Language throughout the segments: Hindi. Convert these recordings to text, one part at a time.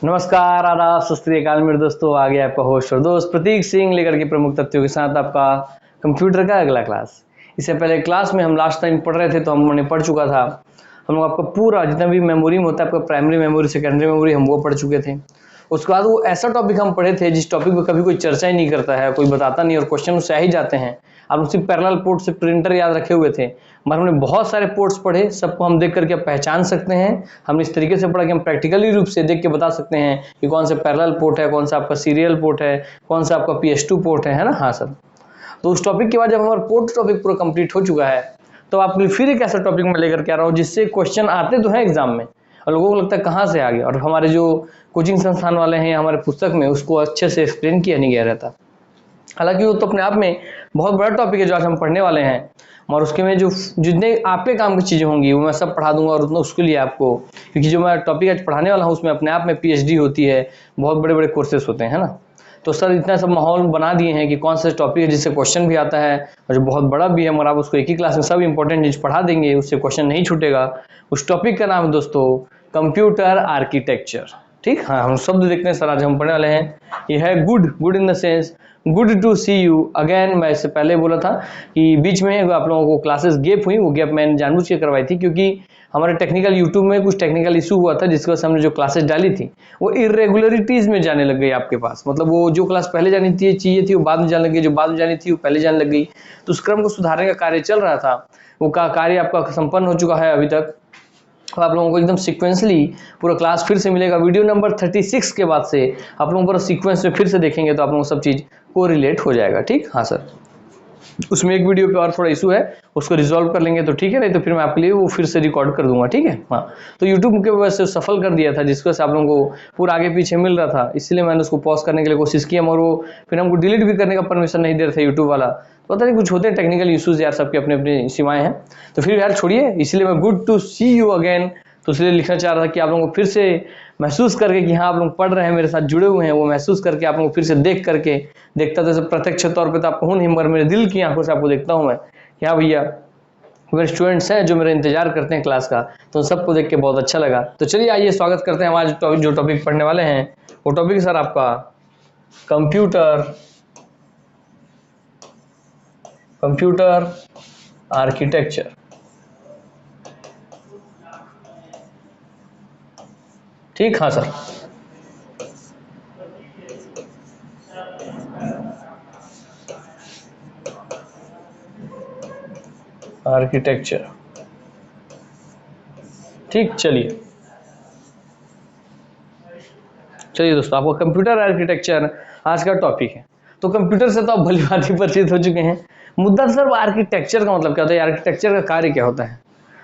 नमस्कार, आदाब, सत श्री अकाल मेरे दोस्तों। आ गया आपका होस्ट और दोस्त प्रतीक सिंह लेकर के प्रमुख तथ्यों के साथ आपका कंप्यूटर का अगला क्लास। इससे पहले क्लास में हम लास्ट टाइम पढ़ रहे थे तो हमने पढ़ चुका था। हम लोग आपका पूरा जितना भी मेमोरी में होता है, आपका प्राइमरी मेमोरी, सेकेंडरी मेमोरी, हम वो पढ़ चुके थे। उसके बाद वो ऐसा टॉपिक हम पढ़े थे जिस टॉपिक पर कभी कोई चर्चा ही नहीं करता है, कोई बताता नहीं और क्वेश्चन उससे आ ही जाते हैं। आप उसी पैरेलल पोर्ट से प्रिंटर याद रखे हुए थे, मगर हमने बहुत सारे पोर्ट्स पढ़े, सबको हम देख करके पहचान सकते हैं। हमने इस तरीके से पढ़ा कि हम प्रैक्टिकली रूप से देख के बता सकते हैं कि कौन सा पैरेलल पोर्ट है, कौन सा आपका सीरियल पोर्ट है, कौन सा आपका PS2 पोर्ट है ना। हाँ सर। तो उस टॉपिक के बाद जब हमारा पोर्ट टॉपिक पूरा कंप्लीट हो चुका है तो आपके लिए फिर एक ऐसा टॉपिक मैं लेकर के आ रहा हूँ जिससे क्वेश्चन आते तो हैं एग्जाम में और लोगों को लगता है कहाँ से आ गया, और हमारे जो कोचिंग संस्थान वाले हैं हमारे पुस्तक में उसको अच्छे से एक्सप्लेन किया नहीं गया रहता। हालांकि वो तो अपने आप में बहुत बड़ा टॉपिक है जो आज हम पढ़ने वाले हैं, और उसके में जो जितने आपके काम की चीज़ें होंगी वो मैं सब पढ़ा दूंगा। और उतना उसके लिए आपको, क्योंकि जो मैं टॉपिक आज पढ़ाने वाला हूँ उसमें अपने आप में PhD होती है, बहुत बड़े बड़े कोर्सेस होते हैं ना। तो सर इतना सब माहौल बना दिए हैं कि कौन सा टॉपिक है जिससे क्वेश्चन भी आता है और जो बहुत बड़ा भी है, मगर आप उसको एक ही क्लास में सब इंपॉर्टेंट चीज़ पढ़ा देंगे, उससे क्वेश्चन नहीं छूटेगा। उस टॉपिक का नाम है दोस्तों कंप्यूटर आर्किटेक्चर। ठीक, हाँ, हम शब्द देखते हैं सर आज हम पढ़ने वाले हैं। ये है good in the sense good to see you again. मैं इससे पहले बोला था कि बीच में आप लोगों को क्लासेस गैप हुई, वो गैप मैंने जानबूझ के करवाई थी क्योंकि हमारे टेक्निकल यूट्यूब में कुछ टेक्निकल इशू हुआ था, जिसकी वजह से हमने जो क्लासेस डाली थी वो इरेगुलरिटीज में जाने लग गई आपके पास। मतलब वो जो क्लास पहले जानी थी चाहिए थी वो बाद में जाने लग गई, जो बाद में जानी थी वो पहले जाने लग गई। तो उस क्रम को सुधारने का कार्य चल रहा था, वो कार्य आपका संपन्न हो चुका है अभी तक। तो आप लोगों को एकदम सीक्वेंसली पूरा क्लास फिर से मिलेगा। वीडियो नंबर 36 के बाद से आप लोगों को सीक्वेंस में फिर से देखेंगे तो आप लोगों को सब चीज़ को रिलेट हो जाएगा। ठीक, हाँ सर। उसमें एक वीडियो पे और थोड़ा इशू है, उसको रिजॉल्व कर लेंगे तो ठीक है, नहीं तो फिर मैं आपके लिए वो फिर से रिकॉर्ड कर दूंगा। ठीक है, हाँ। तो यूट्यूब के वजह से सफल कर दिया था जिसकी वजह से आप लोगों को पूरा आगे पीछे मिल रहा था, इसलिए मैंने उसको पॉज करने के लिए कोशिश की, मगर वो फिर हमको डिलीट भी करने का परमिशन नहीं दे रहे थे यूट्यूब वाला। पता नहीं कुछ होते हैं टेक्निकल इशूज यार, सबके अपने अपनी सीमाएं हैं। तो फिर यार छोड़िए, इसलिए मैं good to see you again तो इसलिए लिखना चाह रहा था कि आप लोगों को फिर से महसूस करके कि हाँ आप लोग पढ़ रहे हैं, मेरे साथ जुड़े हुए हैं, वो महसूस करके आप लोगों को फिर से देख करके देखता तो प्रत्यक्ष तौर पे तो आपको हूँ नहीं, मगर मेरे दिल की आंखों से आपको देखता हूँ मैं कि हाँ भैया मेरे स्टूडेंट्स हैं जो मेरा इंतजार करते हैं क्लास का, तो उन सबको देख के बहुत अच्छा लगा। तो चलिए आइए स्वागत करते हैं हम आज जो टॉपिक पढ़ने वाले हैं। वो टॉपिक सर आपका कंप्यूटर आर्किटेक्चर। ठीक, हाँ सर। आर्किटेक्चर, ठीक। चलिए दोस्तों, आपको कंप्यूटर आर्किटेक्चर आज का टॉपिक है। तो कंप्यूटर से तो आप भली भांति ही परिचित हो चुके हैं। मुद्दा सर वो आर्किटेक्चर का मतलब क्या होता है, आर्किटेक्चर का कार्य क्या होता है।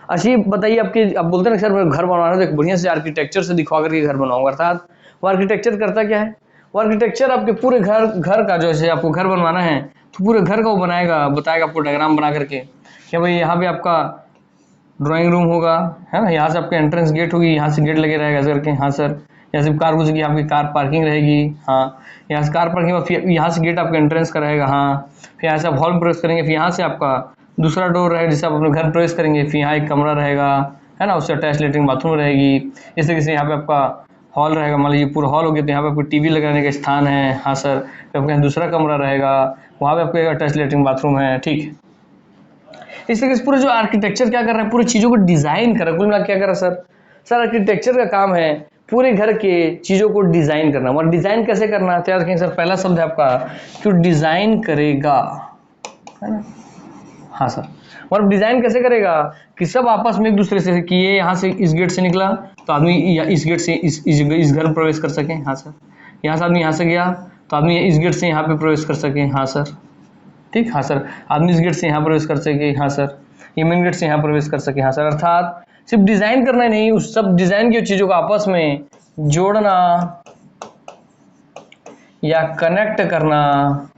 अच्छा ये बताइए, आप बोलते हैं ना सर मेरे घर बनवाना है तो एक बढ़िया से आर्किटेक्चर से दिखवा करके घर बनाऊंगा, अर्थात वो आर्किटेक्चर करता क्या है। वो आर्किटेक्चर आपके पूरे घर का, जैसे आपको घर बनवाना है तो पूरे घर का वो बताएगा आपको डायग्राम बना करके कि भाई यहाँ पे आपका ड्राइंग रूम होगा, है ना, यहाँ से आपका एंट्रेंस गेट होगी, यहाँ से गेट लगे रहेगा ऐसे करके, हाँ सर। यहाँ से कार घुसेगी, आपकी कार पार्किंग रहेगी, हाँ। यहाँ से कार पार्किंग, फिर यहाँ से गेट आपका एंट्रेंस का रहेगा, हाँ। फिर यहाँ से आप हॉल में प्रवेश करेंगे, फिर यहाँ से आपका दूसरा डोर रहेगा जिससे आप अपने घर प्रवेश करेंगे, फिर यहाँ एक कमरा रहेगा, है ना, उससे अटैच लेटरिन बाथरूम रहेगी। इस तरीके से यहाँ पे आपका हॉल रहेगा, मान लीजिए पूरा हॉल हो गया तो यहाँ पे आपको TV लगाने का स्थान है, हाँ सर। फिर आपके यहाँ दूसरा कमरा रहेगा, वहाँ पे आपको अटैच लेटरिन बाथरूम है। ठीक, इस तरीके से पूरे जो आर्किटेक्चर क्या कर रहा है, पूरी चीज़ों को डिज़ाइन कर रहा है। कुल मिला क्या कर रहा है सर आर्किटेक्चर का काम है पूरे घर के चीज़ों को डिज़ाइन करना। और डिज़ाइन कैसे करना है, याद रखें सर, पहला शब्द है आपका कि डिज़ाइन करेगा, है ना, हाँ सर। और डिज़ाइन कैसे करेगा कि सब आपस में एक दूसरे से, कि ये यहाँ से इस गेट से निकला तो आदमी इस गेट से इस घर में प्रवेश कर सके, हाँ सर। यहाँ से आदमी यहाँ से गया तो आदमी इस गेट से यहाँ पे प्रवेश कर सके, हाँ सर। ठीक, हाँ सर। आदमी इस गेट से यहाँ प्रवेश कर सके, हाँ सर। ये मेन गेट से यहाँ प्रवेश कर सके, हाँ सर। अर्थात सिर्फ डिजाइन करना ही नहीं, उस सब डिजाइन की चीजों को आपस में जोड़ना या कनेक्ट करना,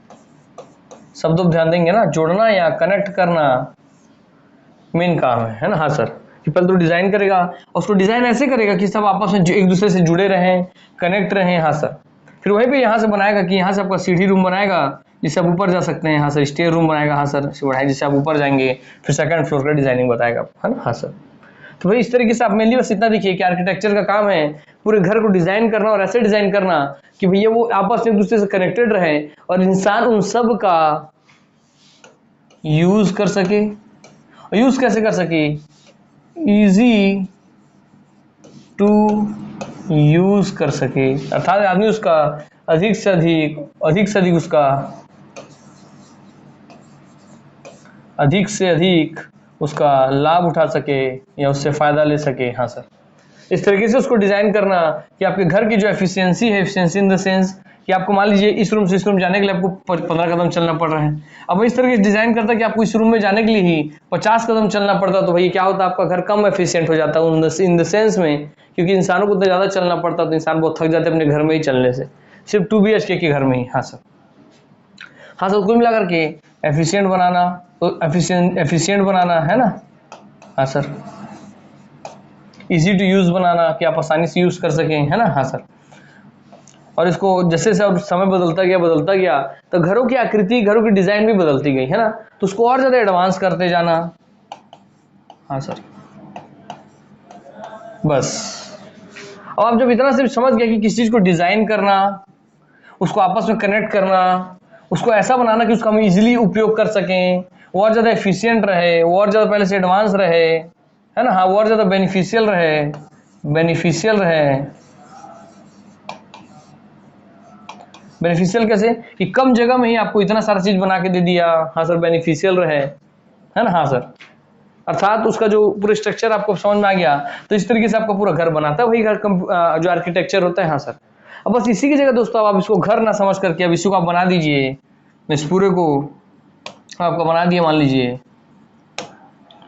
शब्दों पर ध्यान देंगे ना, जोड़ना या कनेक्ट करना मेन काम है ना, हाँ सर। कि पहले तो डिजाइन करेगा और उसको डिजाइन ऐसे करेगा कि सब आपस में एक दूसरे से जुड़े रहें, कनेक्ट रहें, हाँ सर। फिर वहीं पे यहाँ से बनाएगा कि यहाँ से आपका सीढ़ी रूम बनाएगा जिससे आप ऊपर जा सकते हैं, हाँ सर। स्टेयर रूम बनाएगा, हाँ सर, जिससे आप ऊपर जाएंगे। फिर सेकंड फ्लोर का डिजाइनिंग बताएगा, है ना, हाँ सर। तो भाई इस तरीके से आप मेनली बस इतना देखिए कि आर्किटेक्चर का काम है पूरे घर को डिजाइन करना और ऐसे डिजाइन करना कि भैया वो आपस में एक दूसरे से कनेक्टेड रहे और इंसान उन सब का यूज कर सके। और यूज कैसे कर सके? इजी टू यूज कर सके, अर्थात आदमी उसका अधिक से अधिक उसका लाभ उठा सके या उससे फायदा ले सके। हाँ सर, इस तरीके से उसको डिजाइन करना कि आपके घर की जो एफिशिएंसी है, एफिशिएंसी इन द सेंस कि आपको मान लीजिए इस रूम से इस रूम जाने के लिए आपको 15 कदम चलना पड़ रहा है। अब इस तरीके से डिजाइन करता कि आपको इस रूम में जाने के लिए ही 50 कदम चलना पड़ता, तो भाई क्या होता, आपका घर कम एफिशिएंट हो जाता इन द सेंस में, क्योंकि इंसानों को उतना ज़्यादा चलना पड़ता तो इंसान बहुत थक जाते अपने घर में ही चलने से, सिर्फ 2 BHK के घर में ही। हाँ सर, हाँ सर, कुल मिलाकर के एफिशिएंट बनाना, तो एफिशिएंट बनाना है ना। हाँ सर, इजी टू यूज बनाना कि आप आसानी से यूज कर सकें, है ना। हाँ सर, और इसको जैसे जैसे अब समय बदलता गया तो घरों की आकृति, घरों की डिजाइन भी बदलती गई, है ना, तो उसको और ज्यादा एडवांस करते जाना। हाँ सर, बस अब आप जब इतना सिर्फ समझ गए कि किसी चीज को डिजाइन करना, उसको आपस में कनेक्ट करना, उसको ऐसा बनाना कि उसका हम इजीली उपयोग कर सकें, वो और ज्यादा एफिशिएंट रहे, वो और ज्यादा पहले से एडवांस रहे, है ना। हाँ, वो और ज्यादा बेनिफिशियल कैसे कि कम जगह में ही आपको इतना सारा चीज बना के दे दिया। हाँ सर, बेनिफिशियल रहे, है ना। हाँ सर, अर्थात उसका जो पूरा स्ट्रक्चर आपको समझ में आ गया, तो इस तरीके से आपका पूरा घर बनाता है वही घर जो आर्किटेक्चर होता है। हाँ सर, अब बस इसी की जगह दोस्तों आप इसको घर ना समझ करके अब इसको आप बना दीजिए, इस पूरे को आपको बना दिया, मान लीजिए,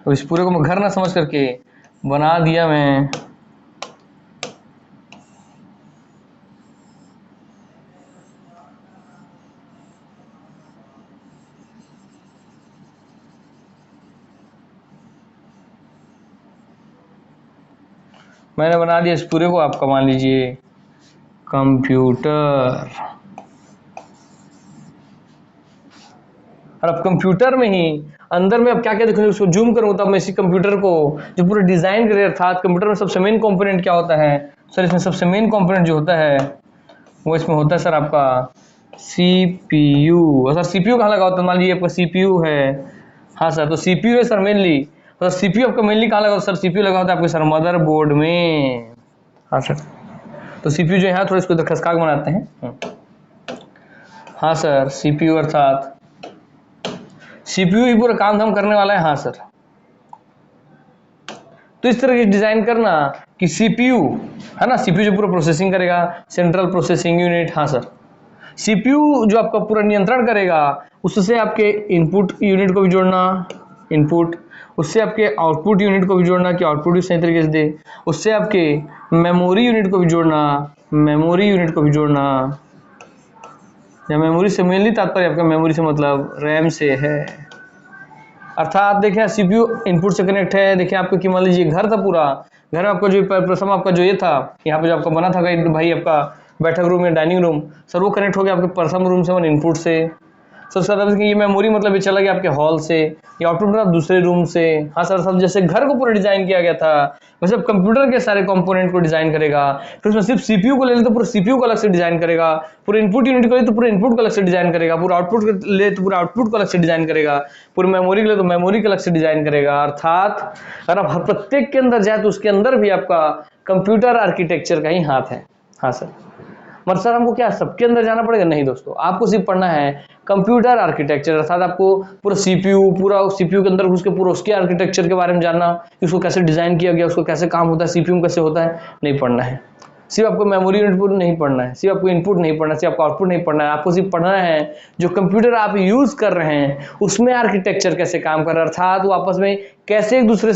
तो इस पूरे को मैं घर ना समझ करके बना दिया मैंने बना दिया इस पूरे को आपका, मान लीजिए, कंप्यूटर। और अब कंप्यूटर में ही अंदर में अब क्या क्या देखो, उसको जूम करूँ तब मैं इसी कंप्यूटर को जो पूरा डिजाइन करे, अर्थात कंप्यूटर में सबसे मेन कंपोनेंट क्या होता है सर? इसमें सबसे मेन कंपोनेंट जो होता है वो इसमें होता है सर आपका CPU। सर CPU कहाँ लगा होता है? मान लीजिए आपका CPU है। हाँ सर, तो CPU है सर मेनली, तो CPU आपका मेनली कहाँ लगा होता है सर? CPU लगा होता है आपके सर मदरबोर्ड में। हाँ सर, तो CPU जो है थोड़ा इसको इधर खसका के बनाते हैं। हाँ सर, CPU अर्थात CPU ही पूरा काम धाम करने वाला है। हाँ सर, तो इस तरह की डिजाइन करना कि CPU, है ना, CPU जो पूरा प्रोसेसिंग करेगा, सेंट्रल प्रोसेसिंग यूनिट। हाँ सर, CPU जो आपका पूरा नियंत्रण करेगा, उससे आपके इनपुट यूनिट को भी जोड़ना, इनपुट, उससे आपके आउटपुट यूनिट को भी जोड़ना कि आउटपुट भी सही तरीके से दे, उससे आपके मेमोरी यूनिट को भी जोड़ना, या मेमोरी से मेनली तात्पर्य आपका मेमोरी से मतलब रैम से है। अर्थात देखिए CPU इनपुट से कनेक्ट है। देखिए आपको कि मान लीजिए घर था, पूरा घर में आपका जो प्रथम आपका जो ये था, यहाँ पे जो आपका बना था भाई आपका बैठक रूम या डाइनिंग रूम, सर वो कनेक्ट हो गया आपके प्रथम रूम से, इनपुट से। सर ये मेमोरी मतलब ये चला गया आपके हॉल से, या आउटपुट मतलब दूसरे रूम से। हाँ सर, सब जैसे घर को पूरा डिजाइन किया गया था वैसे अब कंप्यूटर के सारे कंपोनेंट को डिजाइन करेगा। फिर उसमें सिर्फ CPU को ले ले तो पूरा CPU को अलग से डिजाइन करेगा, पूरे इनपुट यूनिट को ले तो पूरे इनपुट को अलग से डिजाइन करेगा, पूरा आउटपुट ले तो पूरा आउटपुट को अलग से डिजाइन करेगा, पूरी मेमोरी के लिए तो मेमोरी को अलग से डिजाइन करेगा। अर्थात अगर आप हर प्रत्येक के अंदर जाए तो उसके अंदर भी आपका कंप्यूटर आर्किटेक्चर का ही हाथ है। हाँ सर, मगर सर हमको क्या सबके अंदर जाना पड़ेगा? नहीं दोस्तों, आपको सिर्फ पढ़ना है कंप्यूटर आर्किटेक्चर, अर्थात आपको पूरा CPU के अंदर घुस के पूरा उसके आर्किटेक्चर के बारे में जानना कि उसको कैसे डिजाइन किया गया, उसको कैसे काम होता है, CPU में कैसे होता है, नहीं पढ़ना है। सिर्फ आपको मेमोरी इनपुट नहीं पढ़ना है, सिर्फ आपको इनपुट नहीं पढ़ना है, सिर्फ आपको आउटपुट नहीं पढ़ना है, आपको सिर्फ पढ़ना है जो कंप्यूटर आप यूज कर रहे हैं उसमें आर्किटेक्चर कैसे काम कर रहा है, अर्थात वो आपस में कैसे एक दूसरे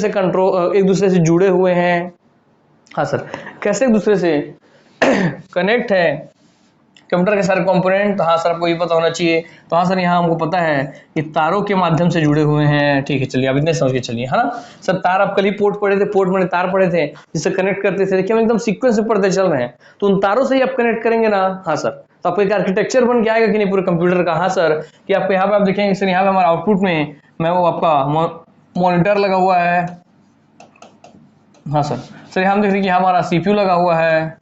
से जुड़े हुए हैं। हाँ सर, कैसे एक दूसरे से कनेक्ट है कंप्यूटर के सारे कंपोनेंट। तो हाँ सर, आपको ये पता होना चाहिए। तो हाँ सर, यहाँ हमको पता है कि तारों के माध्यम से जुड़े हुए हैं। ठीक है, चलिए आप इतने समझ के चलिए, है ना सर। तार आप कल ही पोर्ट पढ़े थे, पोर्ट में तार पढ़े थे जिससे कनेक्ट करते थे। देखिए हम एकदम सीक्वेंस में पढ़ते चल रहे हैं, तो उन तारों से ही आप कनेक्ट करेंगे ना। हाँ सर, तो आपको एक आर्किटेक्चर बन के आएगा कि नहीं पूरे कंप्यूटर का। हाँ सर, कि आपको यहाँ पे आप देखेंगे सर, यहाँ पे हमारा आउटपुट में वो आपका मॉनिटर लगा हुआ है, हाँ सर। सर यहाँ हम देख रहे हैं कि हमारा सीपीयू लगा हुआ है।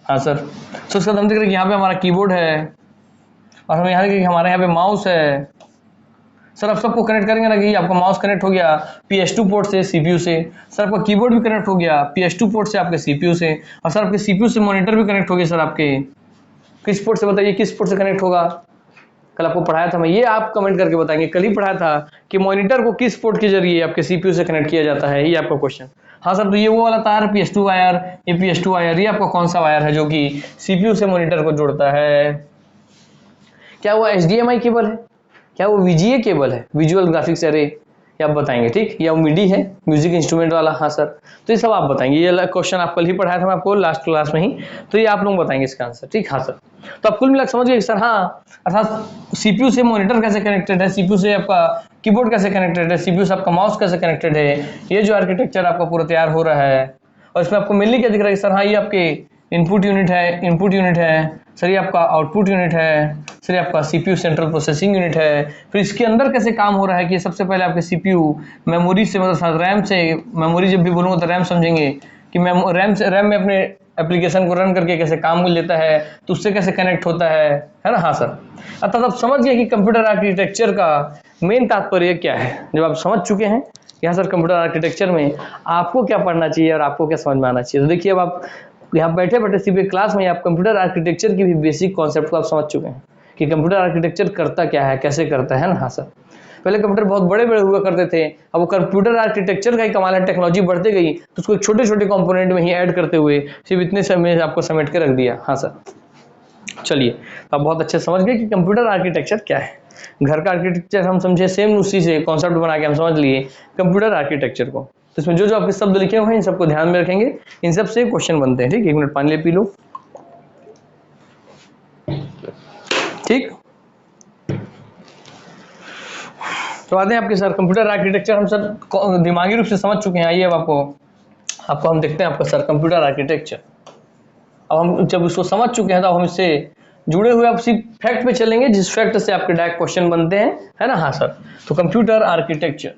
हाँ सर। तो उसके बाद हम देख रहे हैं कि यहाँ पे हमारा कीबोर्ड है और हम यहाँ देख रहे हैं कि हमारे यहाँ पे माउस है। सर आप सबको कनेक्ट करेंगे ना कि आपका माउस कनेक्ट हो गया PS2 पोर्ट से सीपीयू से। सर आपका कीबोर्ड भी कनेक्ट हो गया PS2 पोर्ट से आपके सीपीयू से। और सर आपके सीपीयू से मॉनिटर भी कनेक्ट हो गया। सर आपके किस पोर्ट से, बताइए किस पोर्ट से कनेक्ट होगा? कल आपको पढ़ाया था मैं, ये आप कमेंट करके बताएंगे। कल ही पढ़ाया था कि मॉनिटर को किस पोर्ट के जरिए आपके सीपीयू से कनेक्ट किया जाता है, ये आपका क्वेश्चन। हाँ सर, तो ये वो वाला तार PS2 वायर, ये PS2 वायर, ये आपका कौन सा वायर है जो कि सीपीयू से मॉनिटर को जोड़ता है? क्या वो HDMI केबल है? क्या वो VGA केबल है, विजुअल ग्राफिक्स एरे? ये आप बताएंगे, ठीक। या वो मिडी है, म्यूजिक इंस्ट्रूमेंट वाला? हाँ सर। तो ये सब आप बताएंगे। ये क्वेश्चन आप कल ही पढ़ाया था मैं आपको लास्ट क्लास में ही, तो ये आप लोग बताएंगे इसका आंसर, ठीक। हाँ सर। तो आप कुल मिलाकर समझ गए सर। हाँ, अर्थात सीपीयू से मॉनिटर कैसे कनेक्टेड है, सीपीयू से आपका कीबोर्ड कैसे कनेक्टेड है, सीपीयू से आपका माउस कैसे कनेक्टेड है, ये जो आर्किटेक्चर आपका पूरा तैयार हो रहा है। और इसमें आपको मेनली क्या दिख रहा है सर? हाँ, ये आपके इनपुट यूनिट है, सर ये आपका आउटपुट यूनिट है, सर ये आपका सीपीयू सेंट्रल प्रोसेसिंग यूनिट है। फिर इसके अंदर कैसे काम हो रहा है कि सबसे पहले आपके सीपीयू मेमोरी से, मतलब रैम से, मेमोरी जब भी बोलूँगा तो रैम समझेंगे कि रैम में अपने एप्लीकेशन को रन करके कैसे काम को लेता है, तो उससे कैसे कनेक्ट होता है ना। हाँ सर। अर्थात आप समझ गए कि कंप्यूटर आर्किटेक्चर का मेन तात्पर्य क्या है। जब आप समझ चुके हैं यहाँ सर कंप्यूटर आर्किटेक्चर में आपको क्या पढ़ना चाहिए और आपको क्या समझ में आना चाहिए, तो देखिए अब आप यहाँ बैठे बैठे सीपी क्लास में आप कंप्यूटर आर्किटेक्चर की भी बेसिक कॉन्सेप्ट को आप समझ चुके हैं कि कंप्यूटर आर्किटेक्चर करता क्या है, कैसे करता है ना। हाँ सर। पहले कंप्यूटर बहुत बड़े बड़े हुआ करते थे, अब वो कंप्यूटर आर्किटेक्चर का ही कमाल है, टेक्नोलॉजी बढ़ते गई तो उसको एक छोटे छोटे कंपोनेंट में ही ऐड करते हुए सिर्फ इतने समय आपको समेट के रख दिया। हाँ सर। चलिए, तो आप बहुत अच्छे समझ गए कि कंप्यूटर आर्किटेक्चर क्या है। घर का आर्किटेक्चर हम समझे, सेम उसी से कॉन्सेप्ट बना के हम समझ लिए कंप्यूटर आर्किटेक्चर को। तो इसमें जो जो आपके शब्द लिखे हुए हैं इन सबको ध्यान में रखेंगे, इन सब से क्वेश्चन बनते हैं, ठीक। 1 मिनट पानी ले पी लो, ठीक। तो आते हैं आपके सर कंप्यूटर आर्किटेक्चर हम सर दिमागी रूप से समझ चुके हैं। आइए अब आपको हम देखते हैं आपका सर कंप्यूटर आर्किटेक्चर। अब हम जब इसको समझ चुके हैं तो हम इससे जुड़े हुए आप सिर्फ फैक्ट पे चलेंगे जिस फैक्ट से आपके डायरेक्ट क्वेश्चन बनते हैं, है ना। हाँ सर। तो कंप्यूटर आर्किटेक्चर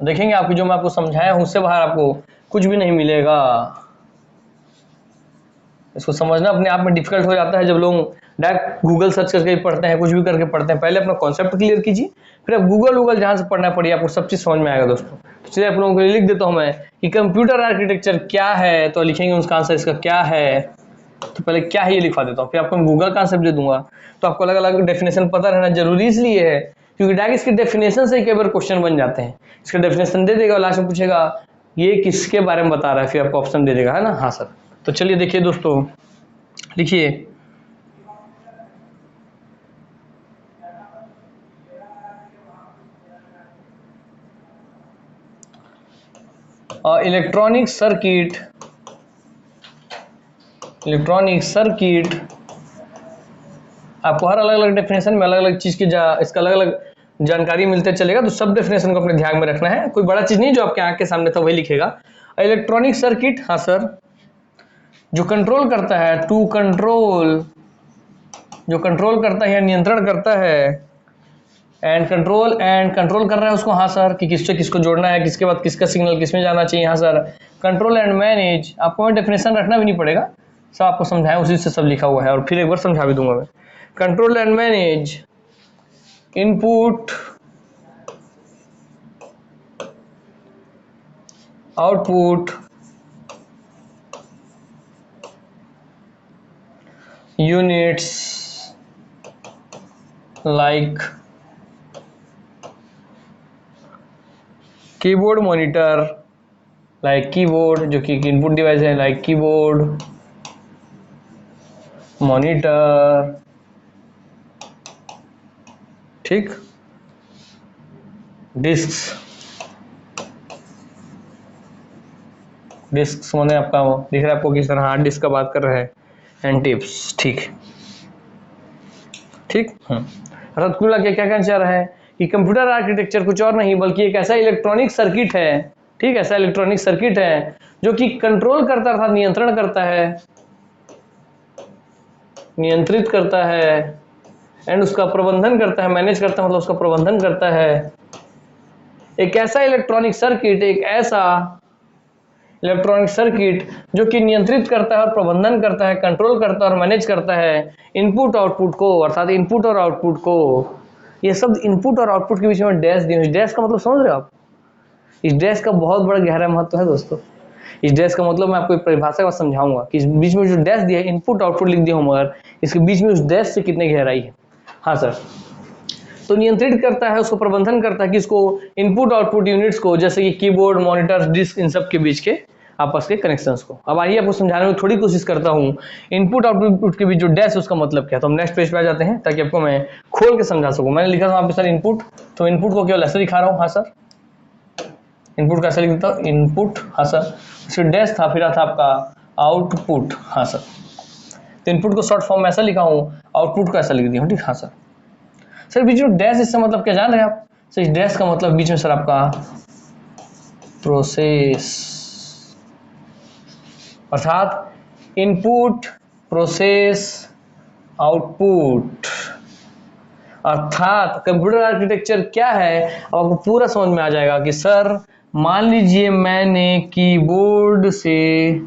देखेंगे आपकी, जो मैं आपको समझाया हूं उससे बाहर आपको कुछ भी नहीं मिलेगा। इसको समझना अपने आप में डिफिकल्ट हो जाता है जब लोग डायरेक्ट गूगल सर्च करके पढ़ते हैं, कुछ भी करके पढ़ते हैं। पहले अपना कॉन्सेप्ट क्लियर कीजिए, फिर आप गूगल जहां से पढ़ना पड़िए आपको सब चीज समझ में आएगा दोस्तों। तो चलिए आप लोगों को लिख देता हूं मैं कि कंप्यूटर आर्किटेक्चर क्या है, तो लिखेंगे उसका आंसर इसका क्या है। तो पहले क्या है ये लिखवा देता हूँ, फिर आपको मैं गूगल का आंसर दे दूंगा। तो आपको अलग अलग डेफिनेशन पता रहना जरूरी इसलिए है क्योंकि डायरेक्ट इसके डेफिनेशन से कई बार क्वेश्चन बन जाते हैं। इसका डेफिनेशन दे देगा, लास्ट में पूछेगा ये किसके बारे में बता रहा है, फिर आपको ऑप्शन दे देगा, है ना। हाँ सर। तो चलिए देखिए दोस्तों, लिखिए इलेक्ट्रॉनिक सर्किट आपको हर अलग अलग डेफिनेशन में अलग अलग चीज की इसका अलग अलग जानकारी मिलते चलेगा। तो सब डेफिनेशन को अपने ध्यान में रखना है, कोई बड़ा चीज नहीं जो आपके आंख के सामने था वही लिखेगा। इलेक्ट्रॉनिक सर्किट, हाँ सर, जो कंट्रोल करता है, जो कंट्रोल करता है या नियंत्रण करता है, एंड कंट्रोल कर रहा है उसको। हाँ सर, कि किससे किसको जोड़ना है, किसके बाद किसका सिग्नल किसमें जाना चाहिए। हाँ सर। कंट्रोल एंड मैनेज, आपको मैं डेफिनेशन रखना भी नहीं पड़ेगा, सब आपको समझाया उसी से सब लिखा हुआ है और फिर एक बार समझा भी दूंगा मैं। Control and manage input output units like keyboard monitor, like keyboard जो कि इनपुट डिवाइस है, लाइक कीबोर्ड मॉनिटर, ठीक। डिस्क मैंने आपका दिख रहा है आपको किस तरह हार्ड डिस्क का बात कर रहा है, एंड टिप्स, ठीक। अर्थात कुल क्या क्या कहना चाह रहा है कि कंप्यूटर आर्किटेक्चर कुछ और नहीं बल्कि एक ऐसा इलेक्ट्रॉनिक सर्किट है, ठीक। ऐसा इलेक्ट्रॉनिक सर्किट है जो कि कंट्रोल करता है अर्थात नियंत्रण करता है, नियंत्रित करता है, एंड उसका प्रबंधन करता है, मैनेज करता है मतलब उसका प्रबंधन करता है एक ऐसा इलेक्ट्रॉनिक सर्किट, एक ऐसा इलेक्ट्रॉनिक सर्किट जो कि नियंत्रित करता है और प्रबंधन करता है, कंट्रोल करता है और मैनेज करता है इनपुट आउटपुट को, अर्थात इनपुट और आउटपुट को। ये शब्द इनपुट और आउटपुट के बीच में डैश दिए, डैश का मतलब समझ रहे हो आप? इस डैश का बहुत बड़ा गहरा महत्व है दोस्तों। इस डैश का मतलब मैं आपको एक परिभाषा में समझाऊंगा कि इस बीच में जो डैश दिया है, इनपुट आउटपुट लिख दिया हूं, मगर इसके बीच में उस डैश से कितनी गहराई है। हाँ सर, तो नियंत्रित करता है, उसको प्रबंधन करता है कि इसको इनपुट आउटपुट यूनिट्स को, जैसे कि कीबोर्ड, मॉनिटर, डिस्क, इन सब के बीच के आपस के कनेक्शंस को। अब आइए आपको समझाने में थोड़ी कोशिश करता हूँ इनपुट आउटपुट के बीच जो डैश उसका मतलब क्या है। तो हम नेक्स्ट पेज पे आ जाते हैं ताकि आपको मैं खोल के समझा सकूँ। मैंने लिखा था वहाँ पे सर इनपुट, तो इनपुट को केवल ऐसे दिखा रहा हूँ। हाँ सर, इनपुट कैसे लिख देता हूँ, इनपुट। हाँ सर, उसके डैश था, फिर था आपका आउटपुट। हाँ सर, तो इनपुट को शॉर्ट फॉर्म में ऐसा लिखा हूँ, आउटपुट को ऐसा लिख दिया हूँ, ठीक। हाँ सर, सर बीच में डैश इससे मतलब क्या जान रहे हैं आप? सर इस डैश का मतलब बीच में सर आपका प्रोसेस, अर्थात इनपुट, प्रोसेस, आउटपुट। अर्थात कंप्यूटर आर्किटेक्चर क्या है अब आपको पूरा समझ में आ जाएगा कि सर मान लीजिए मैंने कीबोर्ड से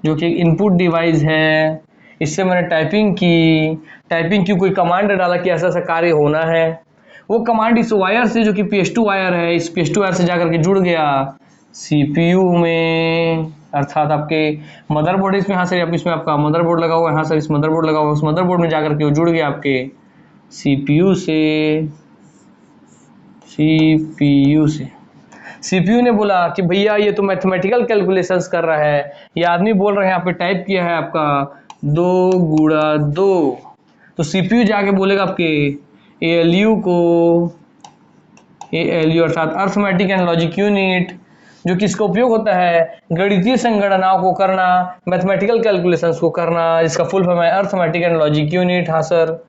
जो कि इनपुट डिवाइस है, इससे मैंने टाइपिंग की, कोई कमांड डाला कि ऐसा ऐसा कार्य होना है। वो कमांड इस वायर से, जो कि PS2 वायर है, इस PS2 वायर से जाकर के जुड़ गया CPU में, अर्थात आपके मदरबोर्ड इसमें। हाँ सर, इसमें आपका मदरबोर्ड लगा हुआ है। हाँ सर, इस मदरबोर्ड लगा हुआ है, उस मदरबोर्ड में जाकर के वो जुड़ गया आपके CPU से। CPU ने बोला कि भैया ये तो मैथमेटिकल कैलकुलेशंस कर रहा है, ये आदमी बोल रहे हैं, यहाँ पे टाइप किया है आपका 2 गुणा 2। तो CPU जाके बोलेगा आपके ALU को, ALU अर्थात अर्थमेटिक एंड लॉजिक यूनिट, जो कि इसका उपयोग होता है गणितीय संगणनाओं को करना, मैथमेटिकल कैलकुलेशंस को करना, जिसका फुल फॉर्म है अर्थमेटिक एंड लॉजिक यूनिट। हाँ सर,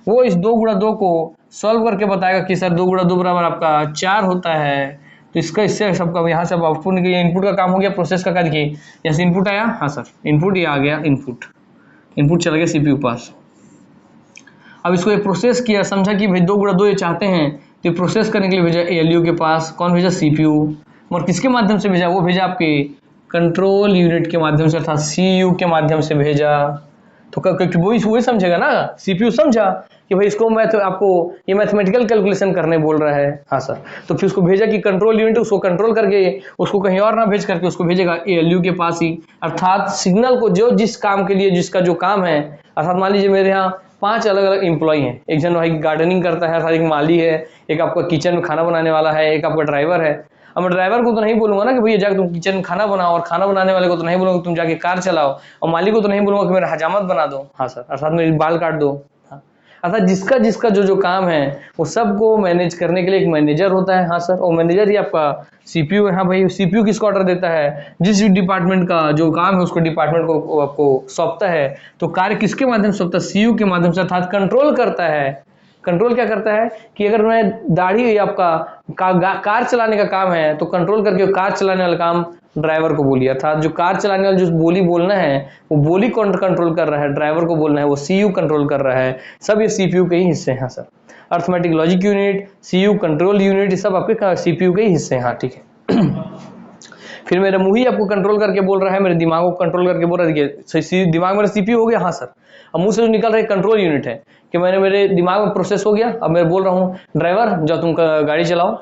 वो इस 2 गुणा 2 को सॉल्व करके बताएगा कि सर 2 गुणा 2 बराबर आपका 4 होता है। तो इसका इससे सबका यहाँ से आउटपुट निकल, इनपुट का काम हो गया, प्रोसेस का कार्य देखिए, जैसे इनपुट आया। हाँ सर, इनपुट ये आ गया, इनपुट चला गया CPU पास। अब इसको एक प्रोसेस किया, समझा कि भाई 2 गुणा 2 ये चाहते हैं, तो प्रोसेस करने के लिए भेजा ALU के पास। कौन भेजा? CPU। और किसके माध्यम से भेजा? वो भेजा आपके कंट्रोल यूनिट के माध्यम से, अर्थात CU के माध्यम से भेजा। तो वही समझेगा ना, CPU समझा कि भाई इसको मैं तो आपको ये मैथमेटिकल कैलकुलेशन करने बोल रहा है। हाँ सर, तो फिर उसको भेजा कि कंट्रोल यूनिट उसको कंट्रोल करके उसको कहीं और ना भेज करके उसको भेजेगा ALU के पास ही, अर्थात सिग्नल को जो जिस काम के लिए जिसका जो काम है। अर्थात मान लीजिए मेरे यहाँ 5 अलग अलग एम्प्लॉई हैं, एक जन भाई गार्डनिंग करता है, अर्थात एक माली है, एक आपका किचन में खाना बनाने वाला है, एक आपका ड्राइवर है। अब मैं ड्राइवर को तो नहीं बोलूंगा ना कि भैया जाके तुम किचन में खाना बनाओ, और खाना बनाने वाले को तो नहीं बोलूंगा तुम जाके कार चलाओ, और माली को तो नहीं बोलूंगा कि मेरा हजामत बना दो। हाँ सर, अर्थात मेरे बाल काट दो। हाँ, अर्थात जिसका जिसका जो काम है वो सबको मैनेज करने के लिए एक मैनेजर होता है। हाँ सर, और मैनेजर ही आपका CPU है। हाँ भाई, CPU किसको ऑर्डर देता है? जिस डिपार्टमेंट का जो काम है उसको डिपार्टमेंट को आपको सौंपता है। तो कार्य किसके माध्यम से सौंपता है? CU के माध्यम से, अर्थात कंट्रोल करता है। कंट्रोल क्या करता है कि अगर मैं दाढ़ी आपका कार चलाने का काम है, तो कंट्रोल करके कार चलाने वाला काम ड्राइवर को बोलिए, अर्थात जो कार चलाने वाला जो बोली बोलना है वो बोली कंट्रोल कर रहा है, ड्राइवर को बोलना है वो CU कंट्रोल कर रहा है। सब ये CPU के ही हिस्से हैं। हाँ sir, arithmetic logic unit, CU control unit, सब आपके CPU के ही हिस्से हैं। हाँ ठीक है। फिर मेरा मुंह ही आपको कंट्रोल करके बोल रहा है, मेरे दिमाग को कंट्रोल करके बोल रहा है, दिमाग मेरा CPU हो गया। हाँ सर, अब मुंह से जो निकल रहा है कंट्रोल यूनिट है कि मैंने मेरे दिमाग में प्रोसेस हो गया। अब मैं बोल रहा हूँ ड्राइवर जाओ तुम गाड़ी चलाओ,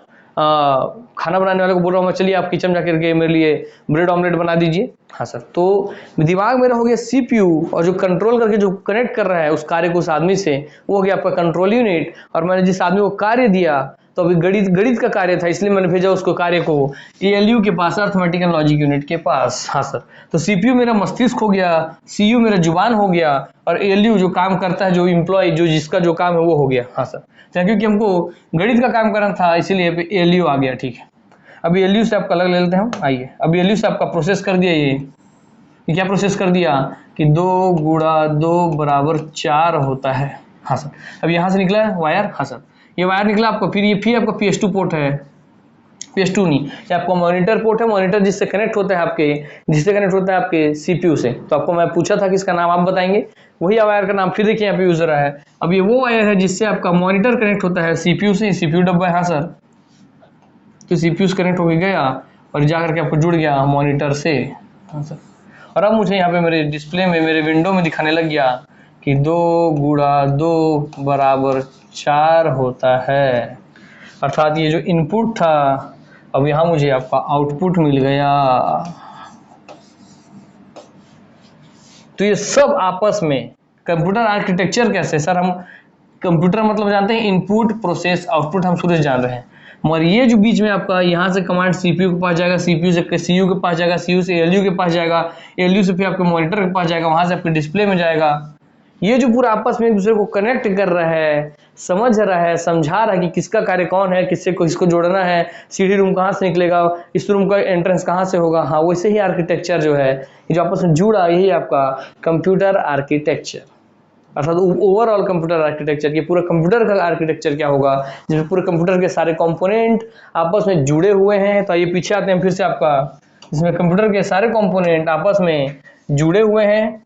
खाना बनाने वाले को बोल रहा हूँ मैं, चलिए आप किचन जाकर के मेरे लिए ब्रेड ऑमलेट बना दीजिए। हाँ सर, तो दिमाग मेरा हो गया CPU, और जो कंट्रोल करके जो कनेक्ट कर रहा है उस कार्य को उस आदमी से, वो हो गया आपका कंट्रोल यूनिट। और मैंने जिस आदमी को कार्य दिया, तो अभी गणित का कार्य था, इसलिए मैंने भेजा उसको कार्य को ALU के पास, अर्थमेटिक एंड लॉजिक यूनिट के पास। हाँ सर, तो CPU मेरा मस्तिष्क हो गया, CU मेरा जुबान हो गया, और ALU जो काम करता है, जो इम्प्लॉय जो जिसका जो काम है वो हो गया। हाँ सर, क्योंकि हमको गणित का काम करना था इसीलिए ALU आ गया। ठीक है, अभी ALU से आपका अलग ले लेते हैं हम। आइए, अभी ALU से आपका प्रोसेस कर दिया, ये क्या प्रोसेस कर दिया कि 2 गुणा 2 बराबर 4 होता है। हाँ सर, अब यहाँ से निकला है वायर। हाँ सर, ये वायर निकला आपको, फिर आपका PS2 पोर्ट है, PS2 नहीं, ये आपका मॉनिटर पोर्ट है, मॉनिटर जिससे कनेक्ट होता है आपके CPU से। तो आपको मैं पूछा था कि इसका नाम आप बताएंगे, वही वायर का नाम फिर देखिए यहाँ पे यूज रहा है। अब ये वो वायर है जिससे आपका मॉनिटर कनेक्ट होता है सीपीयू से, सीपीयू डब्बा है हाँ सर, तो सीपीयू से कनेक्ट होके गया और जा करके आपको जुड़ गया मॉनिटर से हाँ सर। और अब मुझे यहाँ पे मेरे डिस्प्ले में, मेरे विंडो में दिखाने लग गया कि 2 गुणा 2 बराबर 4 होता है, अर्थात ये जो इनपुट था अब यहाँ मुझे आपका आउटपुट मिल गया। तो ये सब आपस में कंप्यूटर आर्किटेक्चर कैसे सर, हम कंप्यूटर मतलब जानते हैं इनपुट प्रोसेस आउटपुट, हम सूरज जान रहे हैं, मगर ये जो बीच में आपका यहाँ से कमांड सीपीयू के पास जाएगा, सीपीयू से सीयू के पास जाएगा, सीयू से एलयू के पास जाएगा, एलयू से फिर आपके मॉनिटर के पास जाएगा, वहां से आपके डिस्प्ले में जाएगा। ये जो पूरा आपस में एक दूसरे को कनेक्ट कर रहा है, समझ रहा है, समझा रहा है कि किसका कार्य कौन है, किससे किसको जोड़ना है, सीडी रूम कहाँ से निकलेगा, इस रूम का एंट्रेंस कहाँ से होगा। हाँ वैसे ही आर्किटेक्चर जो है ये जो आपस में जुड़ा, यही आपका कंप्यूटर आर्किटेक्चर, अर्थात ओवरऑल कंप्यूटर आर्किटेक्चर। ये पूरा कंप्यूटर का आर्किटेक्चर क्या होगा, जिसमें पूरे कंप्यूटर के सारे कंपोनेंट आपस में जुड़े हुए हैं। तो ये पीछे आते हैं फिर से आपका, जिसमें कंप्यूटर के सारे कंपोनेंट आपस में जुड़े हुए हैं,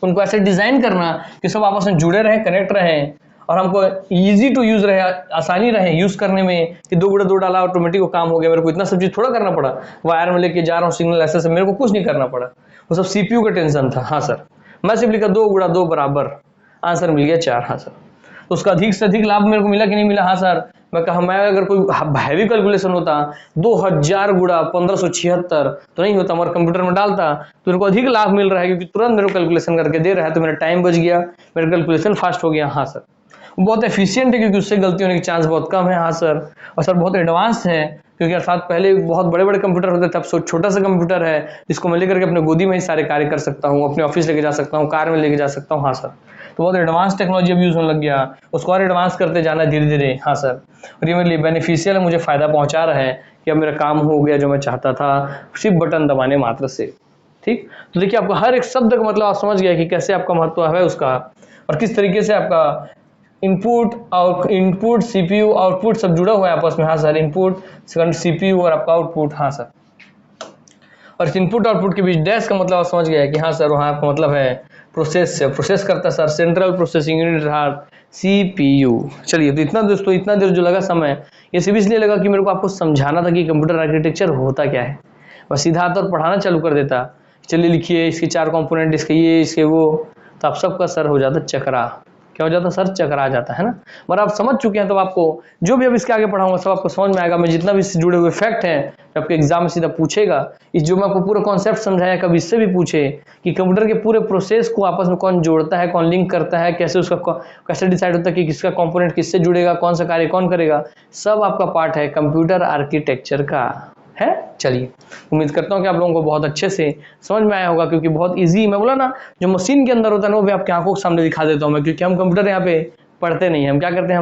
उनको ऐसे डिजाइन करना कि सब आपस में जुड़े रहे, कनेक्ट रहे और हमको इजी टू यूज रहे, आसानी रहे यूज करने में, कि 2 गुणा 2 डाला ऑटोमेटिक वो काम हो गया, मेरे को इतना सब चीज थोड़ा करना पड़ा, वायर में लेके जा रहा हूँ सिग्नल ऐसे से, मेरे को कुछ नहीं करना पड़ा, वो सब सीपीयू का टेंशन था। हाँ सर, मैं सिर्फ लिखा 2 गुणा 2 बराबर, आंसर मिल गया 4। हाँ सर, तो उसका अधिक से अधिक लाभ मेरे को मिला कि नहीं मिला। हाँ सर, मैं कहा मैं अगर कोई हैवी कैलकुलेशन होता 2000 गुणा 1576 तो नहीं होता, मगर कंप्यूटर में डालता तो मेरे को अधिक लाभ मिल रहा है, क्योंकि तुरंत मेरे को कैलकुलेशन करके दे रहा है, तो मेरा टाइम बच गया, मेरा कैलकुलेशन फास्ट हो गया। हाँ सर, वो बहुत एफिशिएंट है क्योंकि उससे गलती होने की चांस बहुत कम है। हाँ सर, और सर बहुत एडवांस है, क्योंकि अर्थात पहले बहुत बड़े बड़े कंप्यूटर होते थे, अब छोटा सा कंप्यूटर है जिसको मैं लेकर के अपने गोदी में ही सारे कार्य कर सकता हूँ, अपने ऑफिस लेके जा सकता हूँ, कार में लेके जा सकता हूँ। हाँ सर, तो बहुत एडवांस टेक्नोलॉजी अब यूज होने लग गया, उसको और एडवांस करते जाना धीरे धीरे। हाँ सर, और ये मेरे लिए बेनिफिशियल है, मुझे फायदा पहुंचा रहा है कि अब मेरा काम हो गया जो मैं चाहता था, सिर्फ बटन दबाने मात्र से। ठीक, तो देखिए आपको हर एक शब्द का मतलब आप समझ गया कि कैसे आपका महत्व है उसका, और किस तरीके से आपका इनपुट और इनपुट सीपीयू आउटपुट सब जुड़ा हुआ है आपस में। हाँ सर, इनपुट सेकंड सीपीयू और आपका आउटपुट। हाँ सर, और इस इनपुट आउटपुट के बीच डैश का मतलब आप समझ गया कि हाँ सर वहाँ आपका मतलब है प्रोसेस से, प्रोसेस करता है sir, central processing unit CPU. चलिए, तो इतना दोस्तों, इतना देर जो लगा समय, ये सिर्फ इसलिए लगा कि मेरे को आपको समझाना था कि कंप्यूटर आर्किटेक्चर होता क्या है। बस सीधा हाथ और पढ़ाना चालू कर देता, चलिए लिखिए इसके 4 कंपोनेंट, इसके ये, इसके वो, तो आप सबका सर हो जाता चकरा। क्या हो जाता सर? चकरा जाता है ना। मगर आप समझ चुके हैं, तो आपको जो भी अब इसके आगे पढ़ाऊंगा सब आपको समझ में आएगा। मैं जितना भी इससे जुड़े हुए फैक्ट हैं आपके एग्जाम में सीधा पूछेगा, इस जो मैं आपको पूरा कॉन्सेप्ट समझाया, कभी इससे भी पूछे कि कंप्यूटर के पूरे प्रोसेस को आपस में कौन जोड़ता है, कौन लिंक करता है, कैसे उसका कैसे डिसाइड होता है कि किसका कंपोनेंट किससे जुड़ेगा, कौन सा कार्य कौन करेगा, सब आपका पार्ट है कंप्यूटर आर्किटेक्चर का है। चलिए, उम्मीद करता हूँ कि आप लोगों को बहुत अच्छे से समझ में आया होगा, क्योंकि बहुत इजी, मैं बोला ना, जो मशीन के अंदर होता है ना वो भी आपकी आंखों के सामने दिखा देता हूँ मैं, क्योंकि हम कंप्यूटर यहाँ पे पढ़ते नहीं हैं, हम क्या करते हैं,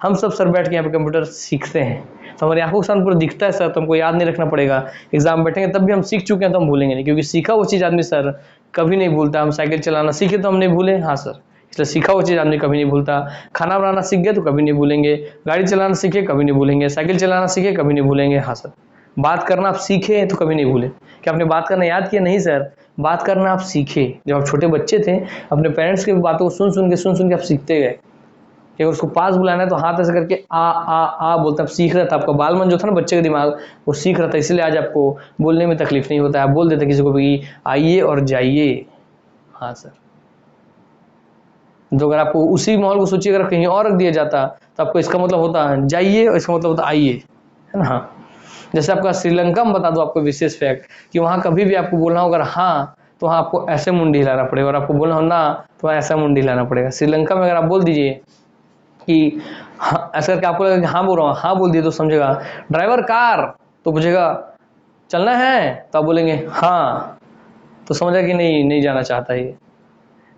हम सब सर बैठ के यहाँ पे कंप्यूटर सीखते हैं, तो हमारी आंखों के सामने पूरा दिखता है सर, तो हमको याद नहीं रखना पड़ेगा, एग्जाम बैठेंगे तब भी हम सीख चुके हैं तो हम भूलेंगे नहीं, क्योंकि सीखा वो चीज़ आदमी सर कभी नहीं भूलता। हम साइकिल चलाना सीखे तो हम नहीं भूले, हाँ सर, इसलिए सीखा वो चीज़ आदमी कभी नहीं भूलता। खाना बनाना सीख गए तो कभी नहीं भूलेंगे, गाड़ी चलाना सीखे कभी नहीं भूलेंगे, साइकिल चलाना सीखे कभी नहीं भूलेंगे। हाँ सर, बात करना आप सीखे तो कभी नहीं भूले। क्या आपने बात करना याद किया? नहीं सर, बात करना आप सीखे। जब आप छोटे बच्चे थे, अपने पेरेंट्स की बातों को सुन के आप सीखते गए कि अगर उसको पास बुलाना है तो हाथ ऐसे करके आ बोलता, आप सीख रहा था। आपका बाल मन जो था ना, बच्चे का दिमाग, वो सीख रहा था, इसलिए आज आपको बोलने में तकलीफ नहीं होता है। आप बोल देते किसी को भी आइए और जाइए। हाँ सर, तो अगर आपको उसी माहौल को सोचिए, अगर कहीं और रख दिया जाता तो आपको इसका मतलब होता जाइए और इसका मतलब होता आइए, है ना। हाँ, जैसे आपका श्रीलंका में बता दो आपको विशेष फैक्ट कि वहाँ कभी भी आपको बोलना हो अगर हाँ तो वहाँ आपको ऐसे मुंडी हिलाना पड़ेगा, और आपको बोलना हो ना तो ऐसा मुंडी हिलाना पड़ेगा। श्रीलंका में अगर आप बोल दीजिए कि हाँ, ऐसा करके आपको लगेगा हाँ बोल रहा हूँ, हाँ बोल दिए तो समझेगा। ड्राइवर कार, तो पूछेगा चलना है, तो आप बोलेंगे हाँ, तो समझा कि नहीं जाना चाहता ये।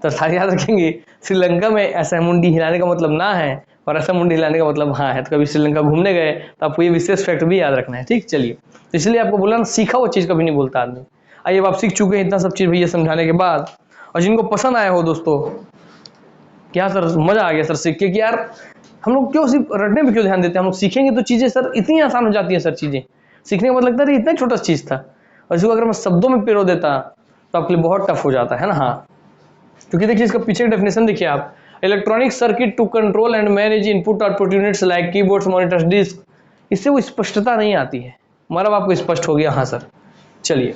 तो सारे याद रखेंगे, श्रीलंका में ऐसा मुंडी हिलाने का मतलब ना है और ऐसा मुंडी हिलाने का मतलब हाँ है। तो कभी श्रीलंका घूमने गए तो आपको ये विशेष फैक्ट भी याद रखना है। ठीक, चलिए, तो इसलिए आपको बोला ना, सीखा वो चीज़ कभी नहीं बोलता आदमी। आइए, अब आप सीख चुके हैं इतना सब चीज़ भैया समझाने के बाद, और जिनको पसंद आया हो दोस्तों, क्या सर मजा आ गया सर सीख के, कि यार हम लोग क्यों सिर्फ रटने पे क्यों ध्यान देते हैं, हम लोग सीखेंगे तो चीज़ें सर इतनी आसान हो जाती है सर। चीज़ें सीखने का मतलब लगता है इतना छोटा चीज़ था, और इसको अगर मैं शब्दों में पिरो देता तो आपके लिए बहुत टफ हो जाता है ना। हाँ, क्योंकि देखिए इसका पीछे का डेफिनेशन देखिए आप, electronic circuit to control and manage input output units like keyboards, monitors, disk. इससे वो स्पष्टता नहीं आती है। मतलब आपको स्पष्ट हो गया? हाँ सर। चलिए,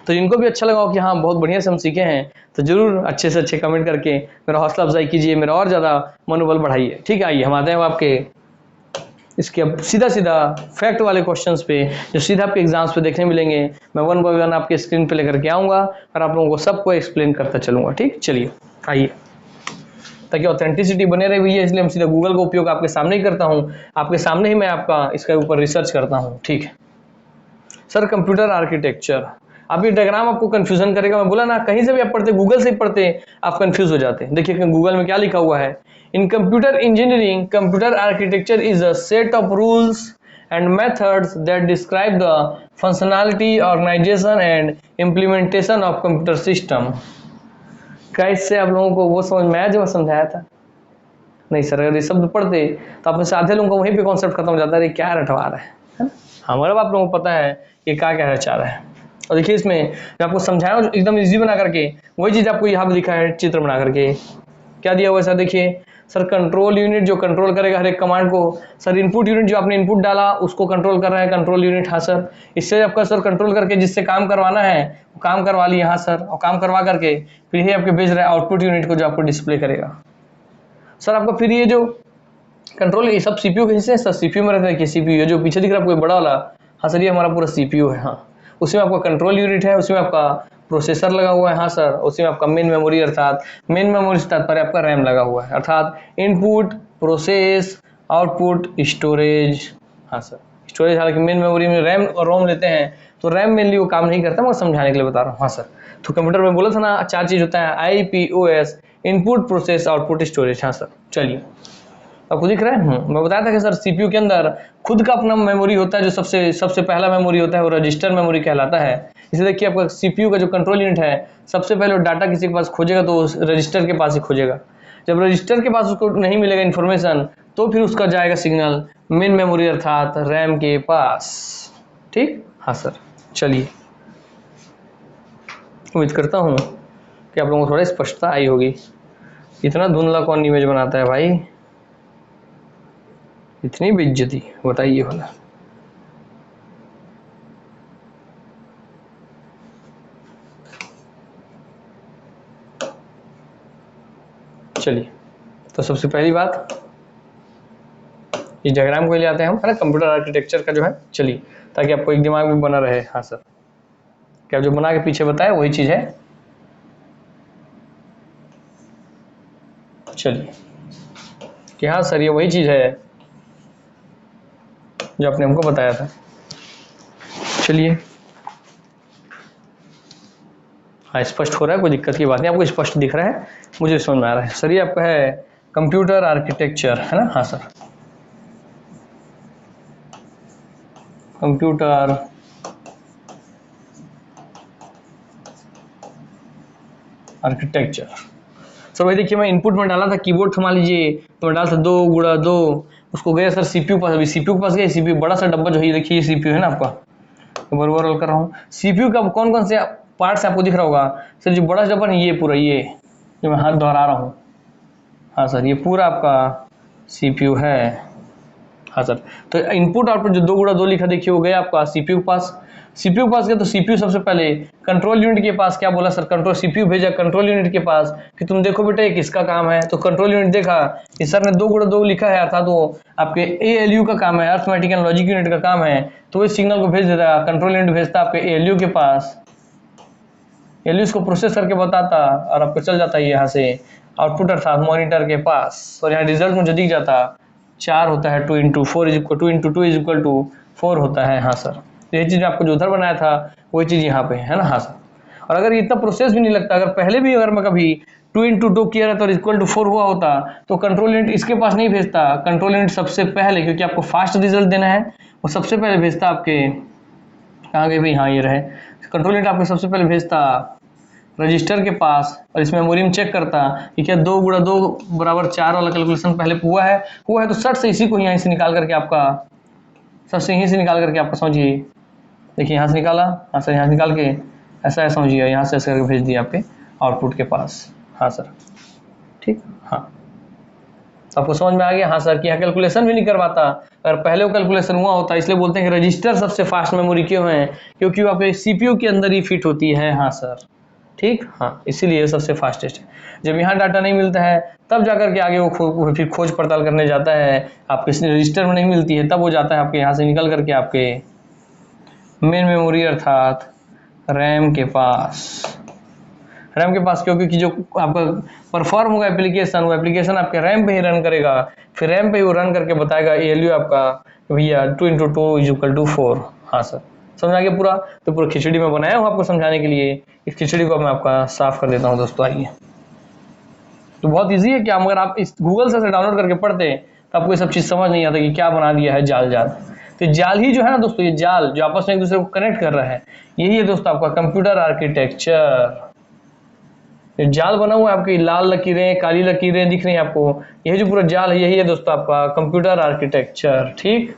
तो जिनको भी अच्छा लगा हो कि हाँ बहुत बढ़िया से हम सीखे हैं, तो जरूर अच्छे से अच्छे कमेंट करके मेरा हौसला अफजाई कीजिए, मेरा और ज़्यादा मनोबल बढ़ाइए। ठीक है, आइए हम आते हैं आपके इसके अब सीधा सीधा फैक्ट वाले क्वेश्चंस पे, जो सीधा आपके एग्जाम्स पे देखने मिलेंगे। मैं वन बाय वन आपके स्क्रीन पे लेकर के आऊँगा और आप लोगों को सबको एक्सप्लेन करता चलूँगा। ठीक, चलिए आइए, ताकि ऑथेंटिसिटी बने रहे हुई है, इसलिए हम सीधा गूगल का उपयोग आपके सामने ही करता हूँ, आपके सामने ही मैं आपका इसके ऊपर रिसर्च करता हूँ। ठीक है सर, कंप्यूटर आर्किटेक्चर, आप ये डायग्राम आपको कंफ्यूजन करेगा। मैं बोला ना, कहीं से भी आप पढ़ते, गूगल से ही पढ़ते, आप कंफ्यूज हो जाते हैं। देखिए गूगल में क्या लिखा हुआ है, in computer engineering computer architecture is a set of rules and methods that describe the functionality, organisation and implementation of computer system. क्या इससे आप लोगों को वो समझ में आया जो मैं समझाया था? नहीं सर, अगर ये शब्द पढ़ते तो आप में से आधे लोगों को वहीं पे कॉन्सेप्ट खत्म हो जाता है, क्या रटवा रहा है। हाँ, मतलब आप लोगों को पता है ये क्या कहना चाह रहा है। और देखिए इसमें मैं आपको समझाया एकदम इजी बना करके, वही चीज़ आपको यहाँ पे दिखा है चित्र बना करके। क्या दिया हुआ है सर? देखिए सर, कंट्रोल यूनिट जो कंट्रोल करेगा हर एक कमांड को। सर इनपुट यूनिट, जो आपने इनपुट डाला उसको कंट्रोल कर रहा है कंट्रोल यूनिट। हाँ सर, इससे आपका सर कंट्रोल करके जिससे काम करवाना है वो काम करवा लिया। हाँ सर, और काम करवा करके फिर ये आपके भेज रहा है आउटपुट यूनिट को, जो आपको डिस्प्ले करेगा। सर आपका फिर ये जो कंट्रोल, ये सब सीपीयू के हिस्से हैं सर। सीपीयू में रहता है कि सीपीयू, जो पीछे दिख रहा है आपको बड़ा वाला, हाँ सर ये हमारा पूरा सीपीयू है। हाँ, उसमें आपका कंट्रोल यूनिट है, उसमें आपका प्रोसेसर लगा हुआ है। हाँ सर, उसी में आपका मेन मेमोरी, अर्थात मेन मेमोरी से तात्पर्य आपका रैम लगा हुआ है, अर्थात इनपुट, प्रोसेस, आउटपुट, स्टोरेज। हाँ सर, स्टोरेज, हालांकि मेन मेमोरी में रैम और रोम लेते हैं, तो रैम मेनली वो काम नहीं करता, मैं समझाने के लिए बता रहा हूँ। हाँ सर, तो कंप्यूटर में बोला था ना 4 चीज होता है, IPOS, input, process, output, storage. हाँ सर, चलिए आपको दिख रहा है। मैं बताया था कि सर सीपीयू के अंदर खुद का अपना मेमोरी होता है, जो सबसे पहला मेमोरी होता है वो रजिस्टर मेमोरी कहलाता है। इसे देखिए आपका सीपीयू का जो कंट्रोल यूनिट है, सबसे पहले वो डाटा किसी के पास खोजेगा तो उस रजिस्टर के पास ही खोजेगा। जब रजिस्टर के पास उसको नहीं मिलेगा इन्फॉर्मेशन, तो फिर उसका जाएगा सिग्नल मेन मेमोरी अर्थात रैम के पास। ठीक, हाँ सर, चलिए उम्मीद करता हूँ कि आप लोगों को थोड़ा स्पष्टता आई होगी। इतना धुंधला कौन इमेज बनाता है भाई, इतनी बेइज्जती, बताइए भला। चलिए, तो सबसे पहली बात इस डायग्राम को ले आते हैं हम, है ना, कंप्यूटर आर्किटेक्चर का जो है। चलिए, ताकि आपको एक दिमाग में बना रहे। हाँ सर, क्या जो बना के पीछे बताया वही चीज है। चलिए कि हाँ सर ये वही चीज है जो आपने हमको बताया था। चलिए, हाँ स्पष्ट हो रहा है, कोई दिक्कत की बात नहीं, आपको स्पष्ट दिख रहा है, मुझे समझ में आ रहा है। सर ये आपका है कंप्यूटर आर्किटेक्चर, है ना। हाँ सर, कंप्यूटर आर्किटेक्चर। सर वही देखिए, मैं इनपुट में डाला था कीबोर्ड, थमा लीजिए, तो मैं डाला था 2 गुणा 2, उसको गया सर सीपीयू पास। अभी सीपीयू के पास गया, सीपीयू बड़ा सा डब्बा जो है, देखिए सीपीयू है ना आपका, तो बराबर रोल कर रहा हूँ। सीपीयू का कौन कौन से पार्ट्स आपको दिख रहा होगा? सर जो बड़ा डब्बा है ये पूरा, ये जो मैं हाथ दोहरा रहा हूँ, हाँ सर ये पूरा आपका सीपीयू है। हाँ सर, तो इनपुट आउटपुट जो 2 गुणा 2 लिखा देखिए, वो गया आपका सीपीयू के पास। सीपीयू के पास गया तो सीपीयू सबसे पहले कंट्रोल यूनिट के पास क्या बोला सर, कंट्रोल, सीपीयू भेजा कंट्रोल यूनिट के पास कि तुम देखो बेटा ये किसका काम है। तो कंट्रोल यूनिट देखा कि सर ने 2 गुणा 2 लिखा है, अर्थात वो आपके ALU का काम है, अर्थमेटिक एंड लॉजिक यूनिट का काम है, तो वो सिग्नल को भेज देता, कंट्रोल यूनिट भेजता आपके ALU के पास, ALU इसको प्रोसेस करके बताता और आपको चल जाता है यहाँ से आउटपुट अर्थात मॉनिटर के पास। और यहाँ रिजल्ट मुझे दिख जाता 4 होता है, 2 इंटू 4 इज इक्वल टू 4 होता है। हाँ सर, तो ये चीज़ आपको जो उधर बनाया था वही चीज़ यहाँ पे है ना। हाँ सर, और अगर इतना प्रोसेस भी नहीं लगता, अगर पहले भी अगर मैं कभी 2 इंटू 2 किया रहता और इक्वल टू 4 हुआ होता, तो कंट्रोल यूनिट इसके पास नहीं भेजता। कंट्रोल यूनिट सबसे पहले, क्योंकि आपको फास्ट रिजल्ट देना है, वो सबसे पहले भेजता आपके, कहाँ गए भाई, हाँ ये रहे, कंट्रोल यूनिट आपको सबसे पहले भेजता रजिस्टर के पास, और इस मेमोरी में चेक करता कि क्या 2 गुणा 2 बराबर 4 वाला कैलकुलेशन पहले हुआ है तो सट से इसी को यहाँ से निकाल करके आपका, सट से यहीं से निकाल करके आपका समझिए, देखिए यहाँ से निकाला, हाँ सर यहाँ से निकाल के ऐसा है समझिए, यहाँ से ऐसे करके भेज दिया आपके आउटपुट के पास। हाँ सर, ठीक। हाँ, आपको समझ में आ गया? हाँ सर, कि यहाँ कैलकुलेशन भी नहीं करवाता, अगर पहले वो कैलकुलेशन हुआ होता, इसलिए बोलते हैं कि रजिस्टर सबसे फास्ट मेमोरी क्यों है, क्योंकि वो आपके सीपीयू के अंदर ही फिट होती है। हाँ सर, ठीक। हाँ, इसीलिए सबसे फास्टेस्ट है। जब यहाँ डाटा नहीं मिलता है तब जाकर के आगे वो फिर खोज पड़ताल करने जाता है, आपके रजिस्टर में नहीं मिलती है तब वो जाता है आपके यहाँ से निकल करके आपके मेन मेमोरी अर्थात रैम के पास। रैम के पास क्यों? क्योंकि जो आपका परफॉर्म होगा एप्लीकेशन, वो एप्लीकेशन आपके रैम पे ही रन करेगा, फिर रैम पे ही वो रन करके बताएगा ALU आपका भैया 2 × 2 = 4। हाँ सर, समझ आ गया पूरा? तो पूरा खिचड़ी में बनाया हूँ आपको समझाने के लिए। इस खिचड़ी को मैं आपका साफ कर देता हूँ दोस्तों। आइए, तो बहुत ईजी है। क्या अगर आप इस गूगल से डाउनलोड करके पढ़ते तो आपको ये सब चीज़ समझ नहीं आता कि क्या बना दिया है जाल। तो जाल ही जो है ना दोस्तों, ये जाल जो आपस में एक दूसरे को कनेक्ट कर रहा है, यही है दोस्तों आपका कंप्यूटर आर्किटेक्चर। जाल बना हुआ है, आपकी लाल लकीरें काली लकीरें दिख रही हैं आपको, यही जो पूरा जाल है यही है दोस्तों आपका कंप्यूटर आर्किटेक्चर। ठीक।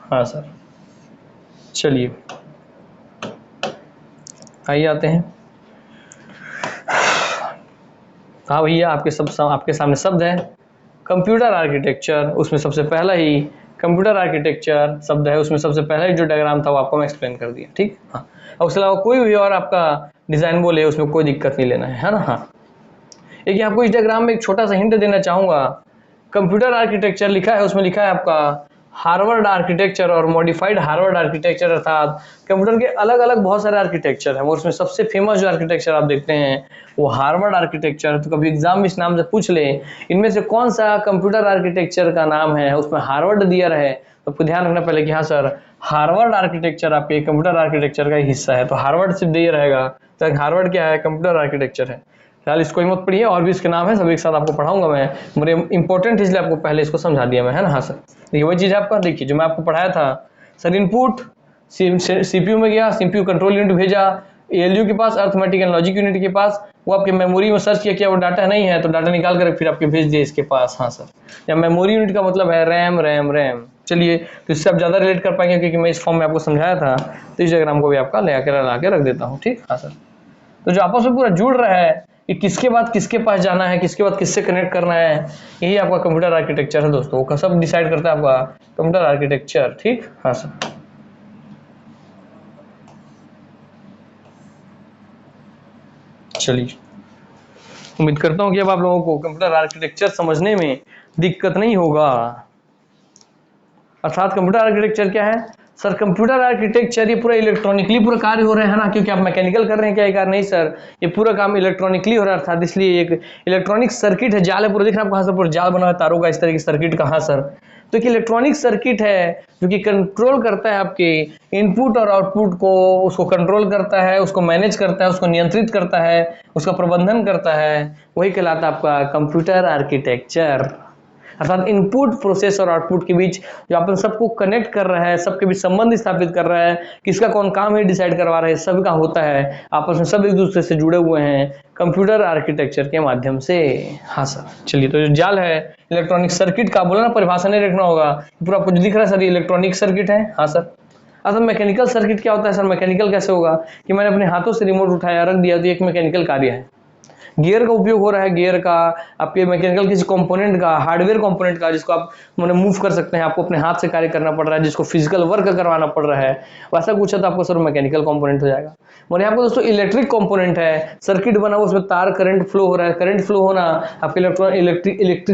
हाँ सर, चलिए आइए आते हैं। हाँ भैया, आपके सामने शब्द है कंप्यूटर आर्किटेक्चर, उसमें सबसे पहला ही कंप्यूटर आर्किटेक्चर शब्द है, उसमें सबसे पहला ही जो डायग्राम था वो आपको मैं एक्सप्लेन कर दिया। ठीक। हाँ, और उसके अलावा कोई भी और आपका डिजाइन बोले उसमें कोई दिक्कत नहीं लेना है ना। हाँ, एक आपको इस डायग्राम में एक छोटा सा हिंट देना चाहूंगा। कंप्यूटर आर्किटेक्चर लिखा है, उसमें लिखा है आपका हार्वर्ड आर्किटेक्चर और मॉडिफाइड हार्वर्ड आर्किटेक्चर, अर्थात कंप्यूटर के अलग अलग बहुत सारे आर्किटेक्चर हैं, और उसमें सबसे फेमस जो आर्किटेक्चर आप देखते हैं वो हार्वर्ड आर्किटेक्चर। तो कभी एग्जाम में इस नाम से पूछ ले इनमें से कौन सा कंप्यूटर आर्किटेक्चर का नाम है, उसमें हार्वर्ड दिया रहे, तो आपको ध्यान रखना पहले कि हाँ सर, हार्वर्ड आर्किटेक्चर आपके कंप्यूटर आर्किटेक्चर का ही हिस्सा है, तो हार्वर्ड सिर्फ दिया रहेगा। तो हार्वर्ड क्या है? कंप्यूटर आर्किटेक्चर है। फिलहाल इसको ही मत पढ़िए, और भी इसके नाम है, सभी एक साथ आपको पढ़ाऊंगा मैं। मेरे इंपॉर्टेंट इसलिए आपको पहले इसको समझा दिया मैं, है ना। हाँ सर, देखिए वही चीज आपका, देखिए जो मैं आपको पढ़ाया था सर, इनपुट सीपीयू में गया, सीपीयू कंट्रोल यूनिट भेजा ALU के पास, अर्थमेटिक एंड लॉजिक यूनिट के पास, वो आपके मेमोरी में सर्च किया, वो डाटा नहीं है तो डाटा निकाल कर फिर आपके भेज दिए इसके पास। हाँ सर, या मेमोरी यूनिट का मतलब है रैम। चलिए, तो इससे आप ज्यादा रिलेट कर पाएंगे क्योंकि मैं इस फॉर्म में आपको समझाया था, तो इस डायग्राम को भी आपका ले आके रख देता हूँ। ठीक। हाँ सर, तो जो आपस में पूरा जुड़ रहा है कि किसके बाद किसके पास जाना है, किसके बाद किससे कनेक्ट करना है, यही आपका कंप्यूटर आर्किटेक्चर है दोस्तों। वो सब डिसाइड करता है आपका कंप्यूटर आर्किटेक्चर। ठीक। हाँ सर, चलिए, उम्मीद करता हूँ कि अब आप लोगों को कंप्यूटर आर्किटेक्चर समझने में दिक्कत नहीं होगा। अर्थात कंप्यूटर आर्किटेक्चर क्या है सर? कंप्यूटर आर्किटेक्चर ये पूरा इलेक्ट्रॉनिकली पूरा कार्य हो रहे हैं ना, क्योंकि आप मैकेनिकल कर रहे हैं क्या? ये कार्य नहीं सर, ये पूरा काम इलेक्ट्रॉनिकली हो रहा है, अर्थात इसलिए एक इलेक्ट्रॉनिक सर्किट है, जाल है पूरा। दिख रहा है आपको? हाँ सर, पूरा जाल बना है तारों का, इस तरह की सर्किट का। हाँ सर, तो एक इलेक्ट्रॉनिक सर्किट है जो कि कंट्रोल करता है आपके इनपुट और आउटपुट को, उसको कंट्रोल करता है, उसको मैनेज करता है, उसको नियंत्रित करता है, उसका प्रबंधन करता है, वही कहलाता है आपका कंप्यूटर आर्किटेक्चर। अर्थात इनपुट प्रोसेस और आउटपुट के बीच जो अपन सबको कनेक्ट कर रहा है, सबके बीच संबंध स्थापित कर रहा है, किसका कौन काम है डिसाइड करवा रहा है, सब का होता है आपस में, सब एक दूसरे से जुड़े हुए हैं कंप्यूटर आर्किटेक्चर के माध्यम से। हाँ सर, चलिए, तो जो जाल है इलेक्ट्रॉनिक सर्किट का, बोला ना, परिभाषा नहीं रखना होगा, पूरा आपको जो दिख रहा है सर ये इलेक्ट्रॉनिक सर्किट है। हाँ सर, अच्छा, मैकेनिकल सर्किट क्या होता है सर? मैकेनिकल कैसे होगा कि मैंने अपने हाथों से रिमोट उठाया रख दिया, तो एक मैकेनिकल कार्य है। गियर का उपयोग हो रहा है, गियर का, आपके मैकेनिकल किसी कंपोनेंट का, हार्डवेयर कंपोनेंट का, जिसको आप मतलब मूव कर सकते हैं, आपको अपने हाथ से कार्य करना पड़ रहा है, जिसको फिजिकल वर्क करवाना पड़ रहा है, वैसा कुछ है तो आपको सर मैकेनिकल कंपोनेंट हो जाएगा। और यहाँ पर दोस्तों इलेक्ट्रिक कंपोनेंट है, सर्किट बना हुआ, उसमें तार करंट फ्लो हो रहा है, करंट फ्लो होना आपके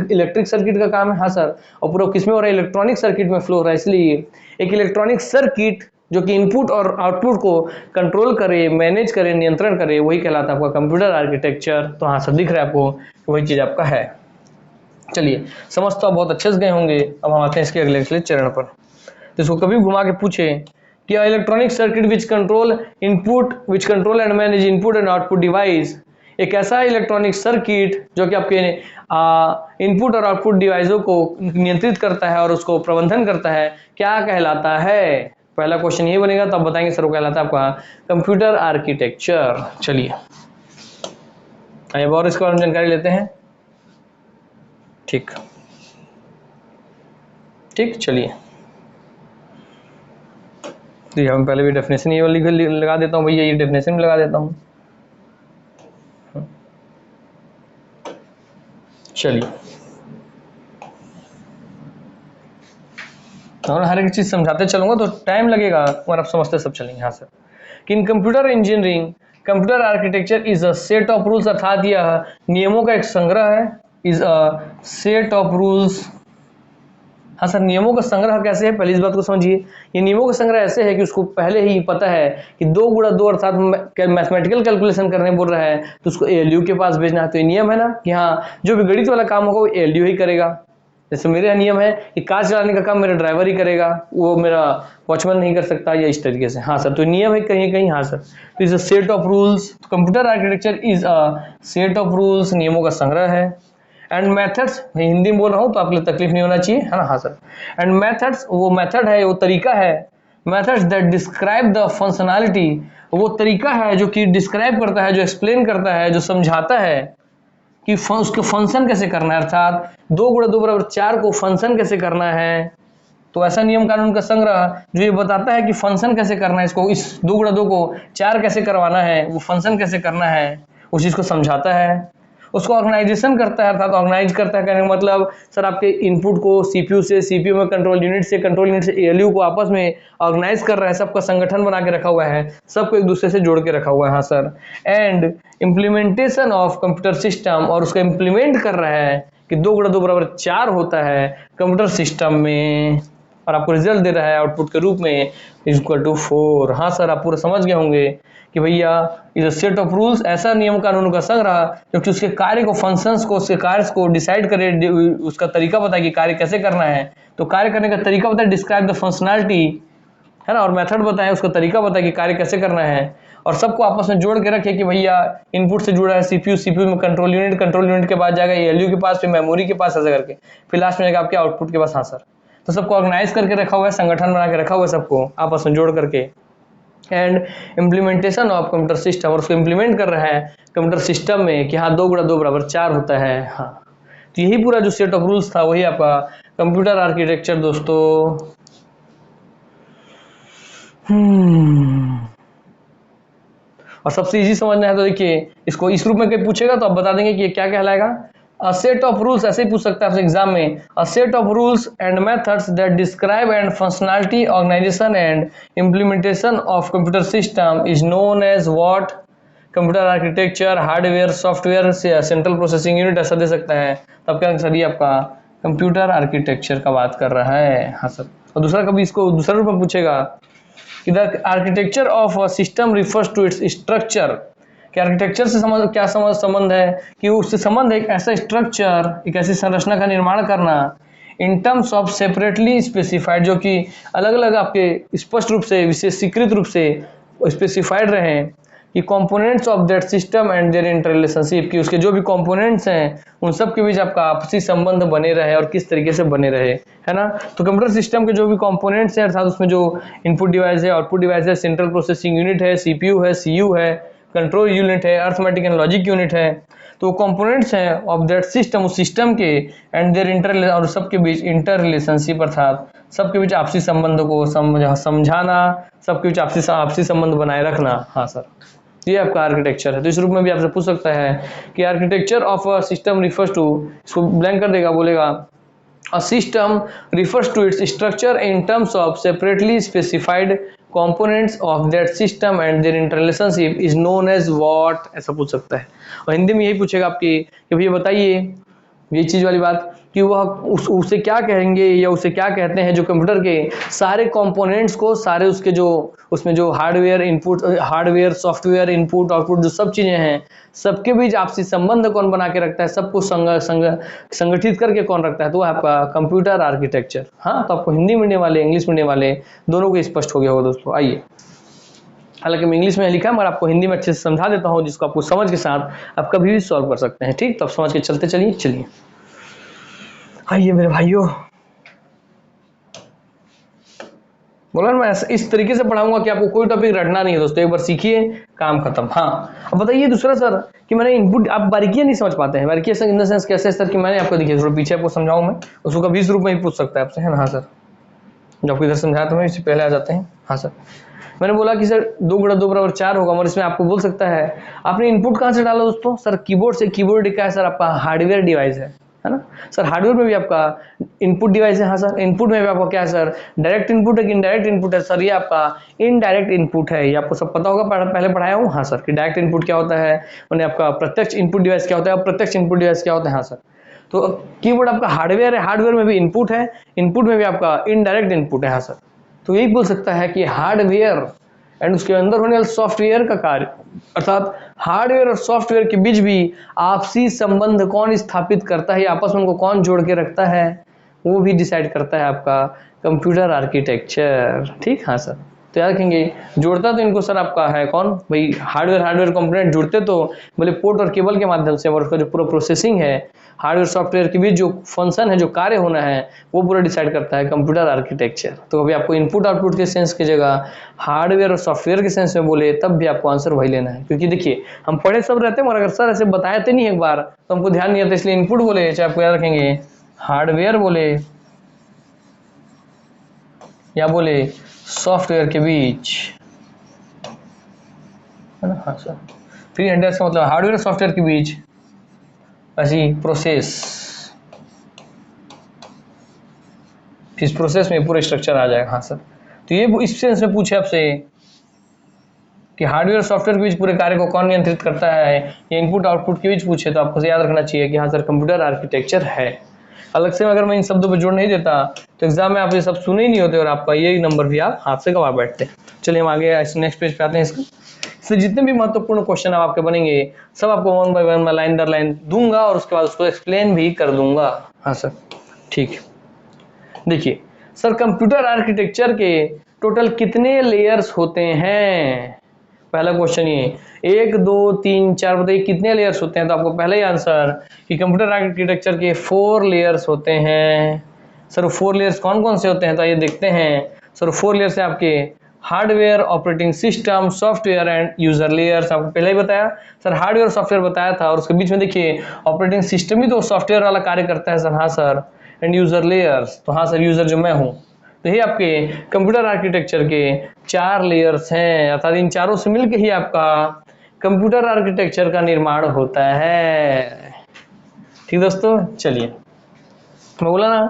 इलेक्ट्रिक सर्किट का काम है। हाँ सर, और पूरा किसमें हो रहा है? इलेक्ट्रॉनिक सर्किट में फ्लो हो रहा है, इसलिए एक इलेक्ट्रॉनिक सर्किट जो कि इनपुट और आउटपुट को कंट्रोल करे, मैनेज करे, नियंत्रण करे, वही कहलाता है आपका कंप्यूटर आर्किटेक्चर। तो हाँ सर, दिख रहा है आपको, वही चीज आपका है। चलिए, समझ तो आप बहुत अच्छे से गए होंगे। अब हम आते हैं इसके अगले चरण पर। तो इसको कभी घुमा के पूछे कि electronic circuit which control and manage input and output device, एक ऐसा इलेक्ट्रॉनिक सर्किट जो कि आपके इनपुट और आउटपुट डिवाइसों को नियंत्रित करता है और उसको प्रबंधन करता है, क्या कहलाता है? पहला क्वेश्चन ये बनेगा, तो आप बताएंगे सर वो कहलाता है आपका कंप्यूटर आर्किटेक्चर। चलिए, अब और इसके बारे में जानकारी लेते हैं। ठीक, चलिए, तो हम पहले भी डेफिनेशन ये वाली लगा देता हूँ भैया, ये डेफिनेशन भी लगा देता हूँ। चलिए, और हर एक चीज समझाते चलूंगा तो टाइम लगेगा, और आप समझते सब चलेंगे। हाँ सर, कि इन computer engineering computer architecture is a set of rules, अर्थात यह नियमों का एक संग्रह है। Is a set of rules. हाँ सर, नियमों का संग्रह कैसे है, पहले इस बात को समझिए। ये नियमों का संग्रह ऐसे है कि उसको पहले ही पता है कि 2 गुणा 2 अर्थात मैथमेटिकल कैलकुलेशन करने बोल रहा है तो उसको एएलयू के पास भेजना है। तो ये नियम है ना कि हाँ, जो भी गणित वाला काम होगा वो एएलयू ही करेगा। जैसे मेरे यहाँ नियम है कि कार चलाने का काम मेरा ड्राइवर ही करेगा, वो मेरा वॉचमैन नहीं कर सकता, या इस तरीके से। हाँ सर, तो नियम है कहीं कहीं। हाँ सर, तो is a set of rules. Computer architecture is a set of rules, नियमों का संग्रह है। एंड मेथड्स, हिंदी में बोल रहा हूँ तो आपके लिए तकलीफ नहीं होना चाहिए, है ना। हाँ सर, एंड मेथड्स, वो मेथड है, वो तरीका है। Methods that describe the functionality, वो तरीका है जो कि डिस्क्राइब करता है, जो एक्सप्लेन करता है, जो समझाता है कि उसके फंक्शन कैसे करना है, अर्थात 2 गुणा 2 बराबर 4 को फंक्शन कैसे करना है। तो ऐसा नियम कानून का संग्रह जो ये बताता है कि फंक्शन कैसे करना है, इसको इस 2 गुणा 2 को 4 कैसे करवाना है, वो फंक्शन कैसे करना है, उस चीज को समझाता है। उसको ऑर्गेनाइजेशन करता है, अर्थात ऑर्गेनाइज करता है कहने का मतलब सर आपके इनपुट को सीपीयू से, सीपीयू में कंट्रोल यूनिट से, कंट्रोल यूनिट से एएलयू को आपस में ऑर्गेनाइज कर रहा है, सबका संगठन बना के रखा हुआ है, सबको एक दूसरे से जोड़ के रखा हुआ है। हाँ sir, and implementation of computer system, और उसको इम्प्लीमेंट कर रहा है कि 2 गुणा 2 बराबर 4 होता है कंप्यूटर सिस्टम में, और आपको रिजल्ट दे रहा है आउटपुट के रूप में इक्वल टू 4। हाँ सर, आप पूरा समझ गए होंगे कि भैया is a set of rules, ऐसा नियम कानून का संग्रह जो कि उसके कार्य को, फंक्शंस को, उसके कार्य को डिसाइड करे, उसका तरीका बताए कि कार्य कैसे करना है, तो कार्य करने का तरीका बताए, डिस्क्राइब द फंक्शनैलिटी, है ना, और मेथड बताए, उसका तरीका बताए कि कार्य कैसे करना है, और सबको आपस में जोड़ के रखे कि भैया इनपुट से जुड़ा है सीपीयू, सीपीयू में कंट्रोल यूनिट, कंट्रोल यूनिट के बाद जाएगा एएलयू के पास, फिर मेमोरी के पास, ऐसा करके फिर लास्ट में जाएगा आपके आउटपुट के पास। हाँ सर, तो सबको ऑर्गेनाइज करके रखा हुआ है, संगठन बना के रखा हुआ है, सबको आपस में जोड़ करके। And implementation of computer system, और उसको इम्प्लीमेंट कर रहा है कंप्यूटर सिस्टम में कि हाँ 2 गुणा 2 बराबर 4 होता है। हाँ, तो यही पूरा जो सेट ऑफ रूल्स था वही आपका कंप्यूटर आर्किटेक्चर दोस्तों। और सबसे इजी समझना है तो देखिए, इसको इस रूप में कोई पूछेगा तो आप बता देंगे कि ये क्या कहलाएगा। अ सेट ऑफ रूल्स, ऐसे ही पूछ सकता है आपसे एग्जाम में, a set of rules and methods that describe and functionality, organisation and implementation of computer system is known as what. Computer architecture, hardware, software, central processing unit, ऐसा दे सकता है। तब क्या सर, ये आपका कंप्यूटर आर्किटेक्चर का बात कर रहा है। हाँ सर, और दूसरा कभी इसको दूसरा रूप में पूछेगा, इधर architecture of a system refers to its structure, कि आर्किटेक्चर से समझ क्या संबंध है, कि उससे संबंध है एक ऐसा स्ट्रक्चर, एक ऐसी संरचना का निर्माण करना इन टर्म्स ऑफ सेपरेटली स्पेसिफाइड, जो कि अलग अलग आपके स्पष्ट रूप से, विशेषीकृत रूप से स्पेसिफाइड रहे, कि components of that system and their inter relationship, कि उसके जो भी कंपोनेंट्स हैं उन सब के बीच आपका आपसी संबंध बने रहे और किस तरीके से बने रहे, है ना। तो कंप्यूटर सिस्टम के जो भी कंपोनेंट्स हैं, अर्थात उसमें जो इनपुट डिवाइस है, आउटपुट डिवाइस है, सेंट्रल प्रोसेसिंग यूनिट है, सीपीयू है, सीयू है, कंट्रोल यूनिट है, अर्थमेटिक एंड लॉजिक यूनिट है, तो कंपोनेंट्स हैं ऑफ दैट सिस्टम, उस सिस्टम के, एंड देयर इंटर, और सबके बीच इंटर रिलेशनशिप, अर्थात सबके बीच आपसी संबंध को समझाना, सबके बीच आपसी संबंध बनाए रखना। हाँ सर, ये आपका आर्किटेक्चर है। तो इस रूप में भी आपसे पूछ सकता है कि architecture of a system refers to, इसको ब्लैंक कर देगा, बोलेगा a system refers to its structure in terms of separately specified components of that system and their interrelationship is known as what, ऐसा पूछ सकता है। और हिंदी में यही पूछेगा आपकी कि भैया बताइए ये चीज वाली बात, कि वह उसे क्या कहेंगे या उसे क्या कहते हैं जो कंप्यूटर के सारे कंपोनेंट्स को, सारे उसके जो उसमें जो hardware input, hardware software input output जो सब चीजें हैं, सबके बीच आपसी संबंध कौन बना के रखता है, सबको संगठित करके कौन रखता है, तो आपका कंप्यूटर आर्किटेक्चर। हाँ, तो आपको हिंदी मीडियम वाले, इंग्लिश मीडियम वाले दोनों को स्पष्ट हो गया होगा दोस्तों। आइए, हालांकि मैं इंग्लिश में लिखा है मगर आपको हिंदी में अच्छे से समझा देता हूँ, जिसको आपको समझ के साथ आप कभी भी सॉल्व कर सकते हैं। ठीक, तो आप समझ के चलते चलिए। आइए मेरे भाइयों, बोला ना मैं इस तरीके से पढ़ाऊंगा कि आपको कोई टॉपिक रटना नहीं है दोस्तों, एक बार सीखिए, काम खत्म। हाँ, अब बताइए दूसरा सर कि मैंने इनपुट, आप बारीकियां नहीं समझ पाते हैं, बारीकियां इन द सेंस कैसे सर, कि मैंने आपको देखिए थोड़ा पीछे आपको समझाऊं मैं, उसको कभी इस रूप में ही पूछ सकता है आपसे, है ना। हाँ सर, जो आपको इधर समझाया तो मैं इससे पहले आ जाते हैं। हाँ सर, मैंने बोला कि सर 2 गुणा 2 बराबर 4 होगा, और इसमें आपको बोल सकता है आपने इनपुट कहाँ से डाला दोस्तों, सर कीबोर्ड से। कीबोर्ड क्या है सर, आपका हार्डवेयर डिवाइस है है ना सर। हार्डवेयर में भी आपका इनपुट डिवाइस है, हाँ सर। इनपुट में भी आपका क्या है सर, डायरेक्ट इनपुट है कि इनडायरेक्ट इनपुट है सर, ये आपका इनडायरेक्ट इनपुट है। ये आपको सब पता होगा, पहले पढ़ाया हूँ, हाँ सर, कि डायरेक्ट इनपुट क्या होता है, उन्हें आपका प्रत्यक्ष इनपुट डिवाइस क्या होता है, अप्रत्यक्ष इनपुट डिवाइस क्या होता है, हाँ सर। तो कीबोर्ड आपका हार्डवेयर है, हार्डवेयर में भी इनपुट है, इनपुट में भी आपका इनडायरेक्ट इनपुट है, हाँ सर। तो यही बोल सकता है कि हार्डवेयर एंड उसके अंदर होने वाले सॉफ्टवेयर का कार्य, अर्थात हार्डवेयर और सॉफ्टवेयर के बीच भी आपसी संबंध कौन स्थापित करता है, आपस में उनको कौन जोड़ के रखता है, वो भी डिसाइड करता है आपका कंप्यूटर आर्किटेक्चर। ठीक, हाँ सर। तो याद रखेंगे, जोड़ता तो इनको सर आपका है कौन भाई, हार्डवेयर कंपोनेंट जुड़ते तो बोले पोर्ट और केबल के माध्यम से, और उसका जो पूरा प्रोसेसिंग है हार्डवेयर सॉफ्टवेयर के बीच जो फंक्शन है, जो कार्य होना है, वो पूरा डिसाइड करता है कंप्यूटर आर्किटेक्चर। तो अभी आपको इनपुट आउटपुट के सेंस की जगह हार्डवेयर और सॉफ्टवेयर के सेंस में बोले तब भी आपको आंसर वही लेना है, क्योंकि देखिए हम पढ़े सब रहते हैं, मगर अगर सर ऐसे बताए तो नहीं एक बार तो हमको ध्यान नहीं आता, इसलिए इनपुट बोले, चाहे आपको याद रखेंगे हार्डवेयर बोले या बोले सॉफ्टवेयर के बीच, है ना, हाँ सर। फिर एंडर्स का मतलब हार्डवेयर और सॉफ्टवेयर के बीच ऐसी प्रोसेस, इस प्रोसेस में पूरा स्ट्रक्चर आ जाएगा, हाँ सर। तो ये इस सेंस में पूछे आपसे कि हार्डवेयर और सॉफ्टवेयर के बीच पूरे कार्य को कौन नियंत्रित करता है, ये इनपुट आउटपुट के बीच पूछे तो आपको याद रखना चाहिए कि हाँ सर कंप्यूटर आर्किटेक्चर है। अलग से अगर मैं इन शब्दों पर जोड़ नहीं देता तो एग्जाम में आप ये सब सुने ही नहीं होते और आपका ये नंबर भी आप हाथ से गवा बैठते। चलिए हम आगे नेक्स्ट पेज पे आते हैं। इससे जितने भी महत्वपूर्ण क्वेश्चन आपके बनेंगे सब आपको वन बाय वन, लाइन दर लाइन दूंगा और उसके बाद उसको एक्सप्लेन भी कर दूंगा, हाँ सर। ठीक है, देखिए सर कंप्यूटर आर्किटेक्चर के टोटल कितने लेयर्स होते हैं, पहला क्वेश्चन ये 1 2 3 4 बताइए कितने लेयर्स होते हैं। तो आपको पहले ही आंसर कि कंप्यूटर आर्किटेक्चर के 4 लेयर्स होते हैं। सर 4 लेयर्स कौन कौन से होते हैं, तो आइए देखते हैं। सर 4 लेयर्स है आपके hardware, operating system, software and user layers. आपको पहले ही बताया सर, हार्डवेयर सॉफ्टवेयर बताया था, और उसके बीच में देखिए ऑपरेटिंग सिस्टम ही तो सॉफ्टवेयर वाला कार्य करता है सर, हाँ सर। एंड यूजर लेयर्स, तो हाँ सर यूजर जो मैं हूँ, तो ये आपके कंप्यूटर आर्किटेक्चर के 4 लेयर्स हैं, अर्थात इन चारों से मिलकर ही आपका कंप्यूटर आर्किटेक्चर का निर्माण होता है। ठीक दोस्तों, चलिए मैं बोला ना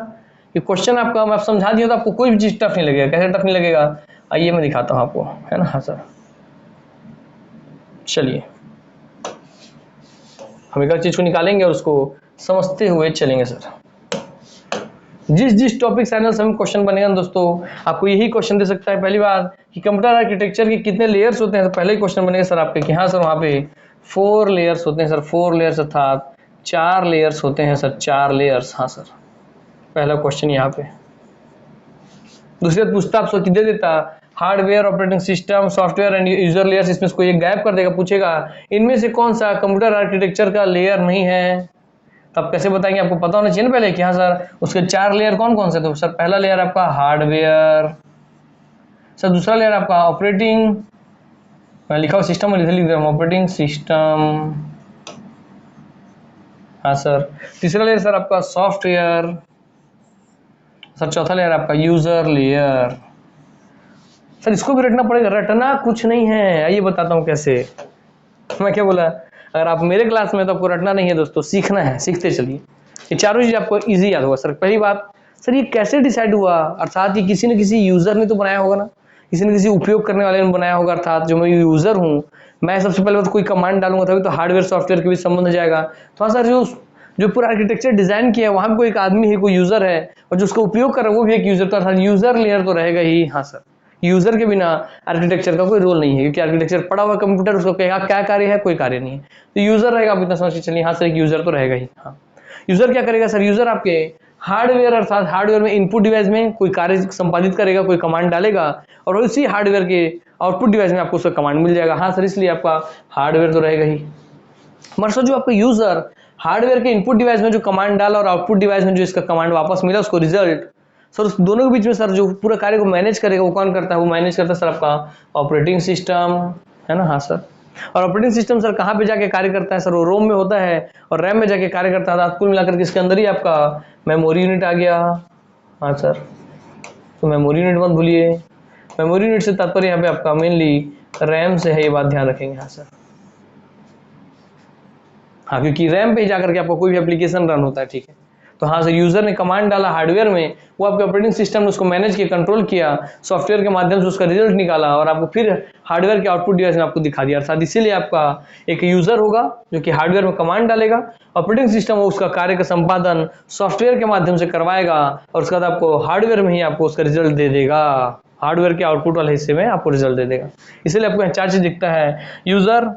कि क्वेश्चन आपका मैं समझा दिया तो आपको कोई भी चीज टफ नहीं लगेगा। कैसे टफ नहीं लगेगा, आइए मैं दिखाता हूं आपको, है ना, हाँ सर। चलिए हम एक चीज को निकालेंगे और उसको समझते हुए चलेंगे सर। जिस टॉपिक चैनल से हम क्वेश्चन बनेगा ना दोस्तों, आपको यही क्वेश्चन दे सकता है। पहली बात कि कंप्यूटर आर्किटेक्चर के कितने लेयर्स होते हैं, तो पहले ही क्वेश्चन बनेगा सर आपके कि हाँ सर वहाँ पे 4 लेयर्स होते हैं सर, 4 लेयर्स अर्थात 4 लेयर्स होते हैं सर, 4 लेयर्स, हाँ सर। पहला क्वेश्चन यहाँ पे। दूसरी बात पूछता आपसे कि दे देता hardware, operating system, software and user layers, इसमें कोई एक गायब कर देगा, पूछेगा इनमें से कौन सा कंप्यूटर आर्किटेक्चर का लेयर नहीं है। तब कैसे बताएंगे, आपको पता होना चाहिए ना पहले कि हाँ सर उसके 4 लेयर कौन कौन से। तो सर पहला लेयर आपका हार्डवेयर, सर दूसरा लेयर आपका ऑपरेटिंग, मैं लिखा हुआ सिस्टम में लिख दे रहा हूँ, ऑपरेटिंग सिस्टम, हाँ सर। तीसरा लेयर सर आपका सॉफ्टवेयर, सर चौथा लेयर आपका यूजर लेयर। सर इसको भी रटना पड़ेगा, रटना कुछ नहीं है, आइए बताता हूँ कैसे। मैं क्या बोला, अगर आप मेरे क्लास में तो आपको रटना नहीं है दोस्तों, सीखना है, सीखते चलिए। ये चारों चीज आपको इजी याद होगा सर। पहली बात सर ये कैसे डिसाइड हुआ, अर्थात ये किसी न किसी यूजर ने तो बनाया होगा ना, किसी न किसी उपयोग करने वाले ने बनाया होगा। अर्थात जो मैं यूजर हूँ, मैं सबसे पहले तो कोई कमांड डालूंगा तभी तो हार्डवेयर सॉफ्टवेयर के बीच संबंध जाएगा। तो हाँ सर जो पूरा आर्किटेक्चर डिजाइन किया है वहां पर कोई एक आदमी है, कोई यूजर है, और जो उसका उपयोग कर रहा है वो भी एक यूजर, तो अर्थात यूजर लेयर तो रहेगा ही, हाँ सर। यूजर के बिना आर्किटेक्चर का कोई रोल नहीं है, क्योंकि आर्किटेक्चर पड़ा हुआ कंप्यूटर, उसको कहेगा क्या कार्य है, कोई कार्य नहीं है, तो यूजर रहेगा। आप इतना समझ के चलिए, हाँ सर एक यूजर तो रहेगा ही। हाँ यूजर क्या करेगा सर, यूजर आपके हार्डवेयर अर्थात हार्डवेयर में इनपुट डिवाइस में कोई कार्य संपादित करेगा, कोई कमांड डालेगा, और उसी हार्डवेयर के आउटपुट डिवाइस में आपको उसका कमांड मिल जाएगा। हाँ सर इसलिए आपका हार्डवेयर तो रहेगा ही। मगर सर जो आपका यूजर हार्डवेयर के इनपुट डिवाइस में जो कमांड डाला और आउटपुट डिवाइस में जो इसका कमांड वापस मिला उसको रिजल्ट, सर उस दोनों के बीच में सर जो पूरा कार्य को मैनेज करेगा वो कौन करता है, वो मैनेज करता है सर आपका ऑपरेटिंग सिस्टम, है ना, हाँ सर। और ऑपरेटिंग सिस्टम सर कहाँ पे जाके कार्य करता है, सर वो रोम में होता है और रैम में जाके कार्य करता है। कुल मिलाकर के इसके अंदर ही आपका मेमोरी यूनिट आ गया, हाँ सर। तो मेमोरी यूनिट मत भूलिए, मेमोरी यूनिट से तात्पर्य यहाँ पे आपका मेनली रैम से है, ये बात ध्यान रखेंगे, हाँ सर। हाँ क्योंकि रैम पे जाकर के आपको कोई भी एप्लीकेशन रन होता है, ठीक है। तो हाँ सर, यूजर ने कमांड डाला हार्डवेयर में, वो आपके ऑपरेटिंग सिस्टम ने उसको मैनेज किया, कंट्रोल किया, सॉफ्टवेयर के माध्यम से उसका रिजल्ट निकाला और आपको फिर हार्डवेयर के आउटपुट डिवाइस में आपको दिखा दिया। अर्थात इसीलिए आपका एक यूजर होगा जो कि हार्डवेयर में कमांड डालेगा, ऑपरेटिंग सिस्टम उसका कार्य का संपादन सॉफ्टवेयर के माध्यम से करवाएगा और उसके बाद आपको हार्डवेयर में ही आपको उसका रिजल्ट दे देगा, हार्डवेयर के आउटपुट वाले हिस्से में आपको रिजल्ट दे देगा। इसलिए आपको यहाँ चार चीज दिखता है, यूजर,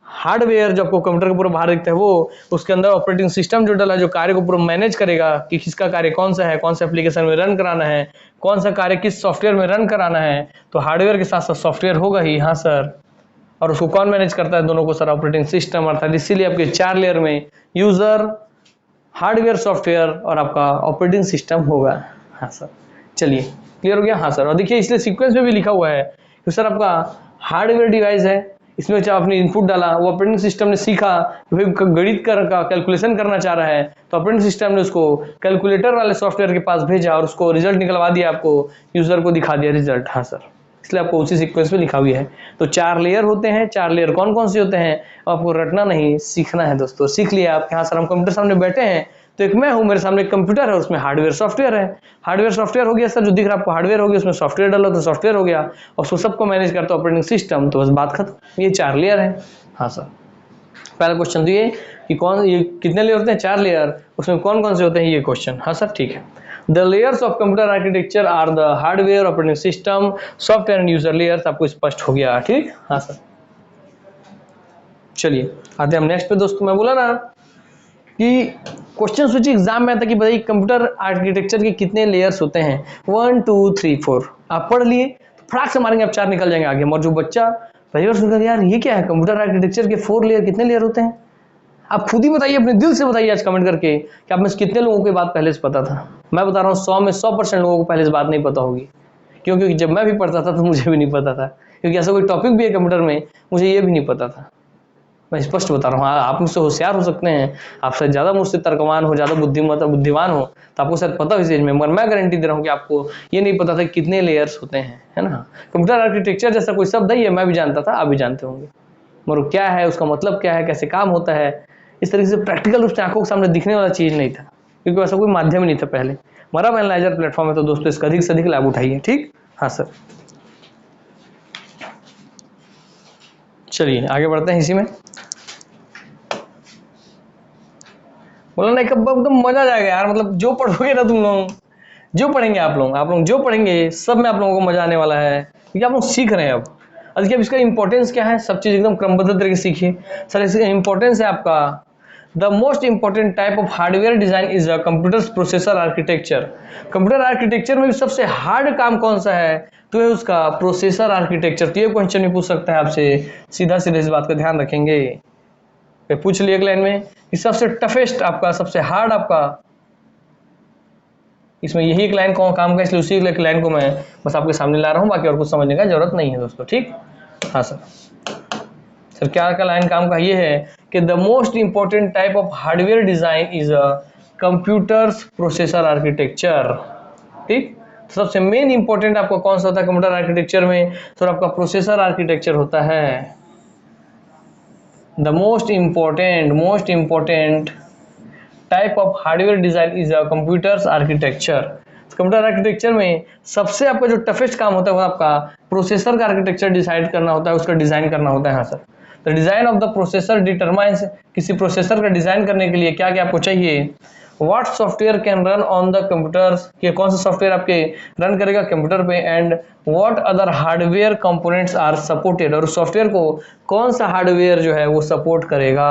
हार्डवेयर जो आपको कंप्यूटर के पूरा बाहर दिखता है वो, उसके अंदर ऑपरेटिंग सिस्टम जो डाला जो कार्य को पूरा मैनेज करेगा कि किसका कार्य कौन सा है, कौन सा एप्लीकेशन में रन कराना है, कौन सा कार्य किस सॉफ्टवेयर में रन कराना है, तो हार्डवेयर के साथ साथ सॉफ्टवेयर होगा ही। हाँ सर, और उसको कौन मैनेज करता है? दोनों को सर, ऑपरेटिंग सिस्टम। अर्थात इसीलिए आपके 4 लेयर में यूजर, हार्डवेयर, सॉफ्टवेयर और आपका ऑपरेटिंग सिस्टम होगा। हाँ सर, चलिए क्लियर हो गया। हाँ सर, और देखिए इसलिए सीक्वेंस में भी लिखा हुआ है कि सर आपका हार्डवेयर डिवाइस है, इसमें चाहे आपने इनपुट डाला, वो ऑपरेटिंग सिस्टम ने सीखा, गणित का कैलकुलेशन करना चाह रहा है तो ऑपरेटिंग सिस्टम ने उसको कैलकुलेटर वाले सॉफ्टवेयर के पास भेजा और उसको रिजल्ट निकलवा दिया, आपको यूजर को दिखा दिया रिजल्ट। हाँ सर, इसलिए आपको उसी सीक्वेंस में लिखा हुआ है। तो 4 लेयर होते हैं। 4 लेयर कौन कौन से होते हैं आपको रटना नहीं, सीखना है दोस्तों। सीख लिया आप। हाँ सर, हम कंप्यूटर सामने बैठे हैं तो एक मैं हूं, मेरे सामने एक कंप्यूटर है, उसमें हार्डवेयर सॉफ्टवेयर है। हार्डवेयर सॉफ्टवेयर हो गया सर, जो दिख रहा है आपको हार्डवेयर हो गया, उसमें सॉफ्टवेयर डालो तो सॉफ्टवेयर हो गया और उसको सबको मैनेज करता है ऑपरेटिंग सिस्टम। तो बस बात खत्म। ये 4 लेयर है। हाँ सर, पहला क्वेश्चन तो ये कि कौन, ये कितने लेयर होते हैं? 4 लेयर। उसमें कौन कौन से होते हैं ये क्वेश्चन। हाँ सर, ठीक है। The layers of computer architecture are the hardware, operating system, software and user layers. आपको स्पष्ट हो गया, ठीक। हाँ सर, चलिए आते हैं हम नेक्स्ट पे दोस्तों। मैं बोला ना कि क्वेश्चन सोचिए एग्जाम में आता कि बताइए कंप्यूटर आर्किटेक्चर के कितने लेयर्स होते हैं। 1 2 3 4 आप पढ़ लिए तो फटाक से मारेंगे आप 4 निकल जाएंगे आगे। और जो बच्चा पहली बार सुनकर यार ये क्या है, कंप्यूटर आर्किटेक्चर के 4 लेयर, कितने लेयर होते हैं? आप खुद ही बताइए, अपने दिल से बताइए आज कमेंट करके कि आप में से कितने लोगों को बात पहले से पता था। मैं बता रहा हूँ 100 में 100% लोगों को पहले से बात नहीं पता होगी, क्योंकि जब मैं भी पढ़ता था तो मुझे भी नहीं पता था, क्योंकि ऐसा कोई टॉपिक भी है कंप्यूटर में मुझे ये भी नहीं पता था। मैं स्पष्ट बता रहा हूँ। आप मुझसे होशियार हो सकते हैं, आप शायद ज़्यादा मुझसे तर्कवान हो, ज़्यादा बुद्धिमान हो, तो आपको शायद पता हो इस चीज़ में, मगर मैं गारंटी दे रहा हूँ कि आपको ये नहीं पता था कि कितने लेयर्स होते हैं, है ना। कंप्यूटर आर्किटेक्चर जैसा कोई शब्द है, ये मैं भी जानता था, आप भी जानते होंगे, मगर क्या है, उसका मतलब क्या है, कैसे काम होता है, इस तरीके से प्रैक्टिकल रूप से आंखों के सामने दिखने वाला चीज़ नहीं था, क्योंकि वैसा कोई माध्यम ही नहीं था पहले। मरम एनालाइजर प्लेटफॉर्म है, तो दोस्तों इसका अधिक से अधिक लाभ उठाइए, ठीक। हाँ सर, चलिए आगे बढ़ते हैं। इसी में बोला ना एकदम मजा आ जाएगा यार, मतलब जो पढ़ोगे ना तुम लोग, जो पढ़ेंगे आप लोग जो पढ़ेंगे सब में आप लोगों को मजा आने वाला है, क्योंकि आप लोग सीख रहे हैं अब। देखिए अब इसका इंपॉर्टेंस क्या है, सब चीज एकदम क्रमबद्ध तरीके से सीखिए। सर इसका इंपॉर्टेंस है आपका, the most important type of hardware design is a computer processor architecture. Computer architecture में भी सबसे हार्ड काम कौन सा है, तो है उसका प्रोसेसर आर्किटेक्चर। तो ये क्वेश्चन भी पूछ सकता है आपसे, सीधा सीधा इस बात का ध्यान रखेंगे। पूछ लिया एक लाइन में कि सबसे टफेस्ट आपका, सबसे हार्ड आपका, इसमें यही एक लाइन कौन काम का, इसलिए उसी एक लाइन को मैं बस आपके सामने ला रहा हूं, बाकी और कुछ समझने का जरूरत नहीं है दोस्तों, ठीक। हाँ सर क्या का लाइन काम का ये है कि the most important type of hardware design is a computers processor architecture, ठीक। सबसे मेन इंपॉर्टेंट आपको कौन सा होता है कंप्यूटर आर्किटेक्चर में, तो आपका प्रोसेसर आर्किटेक्चर होता है। The most important type of hardware design is a computer's architecture। Computer architecture में सबसे आपका जो टफेस्ट काम होता है वो आपका प्रोसेसर का आर्किटेक्चर डिसाइड करना होता है, उसका डिजाइन करना होता है। हाँ sir, the design of the processor determines, किसी प्रोसेसर का डिजाइन करने के लिए क्या क्या आपको चाहिए। What software can run on the computers, कि कौन सा सॉफ्टवेयर आपके रन करेगा कंप्यूटर पे, and what other hardware components are supported, और उस सॉफ्टवेयर को कौन सा हार्डवेयर जो है वो सपोर्ट करेगा।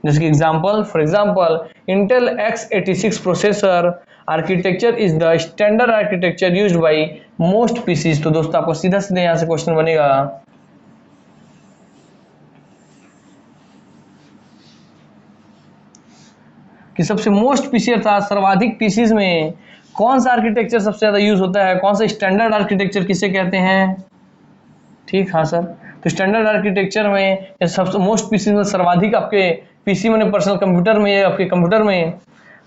जैसे कि for example Intel x86 processor architecture is the standard architecture used by most PCs. तो दोस्तों आपको सीधा सीधा यहाँ से क्वेश्चन बनेगा कि सबसे मोस्ट पीसी अर्थात सर्वाधिक पीसीज में कौन सा आर्किटेक्चर सबसे ज्यादा यूज होता है, कौन सा स्टैंडर्ड आर्किटेक्चर किसे कहते हैं, ठीक। हाँ सर, तो स्टैंडर्ड आर्किटेक्चर में सबसे मोस्ट पीसी में सर्वाधिक आपके पीसी में पर्सनल कंप्यूटर में, आपके कंप्यूटर में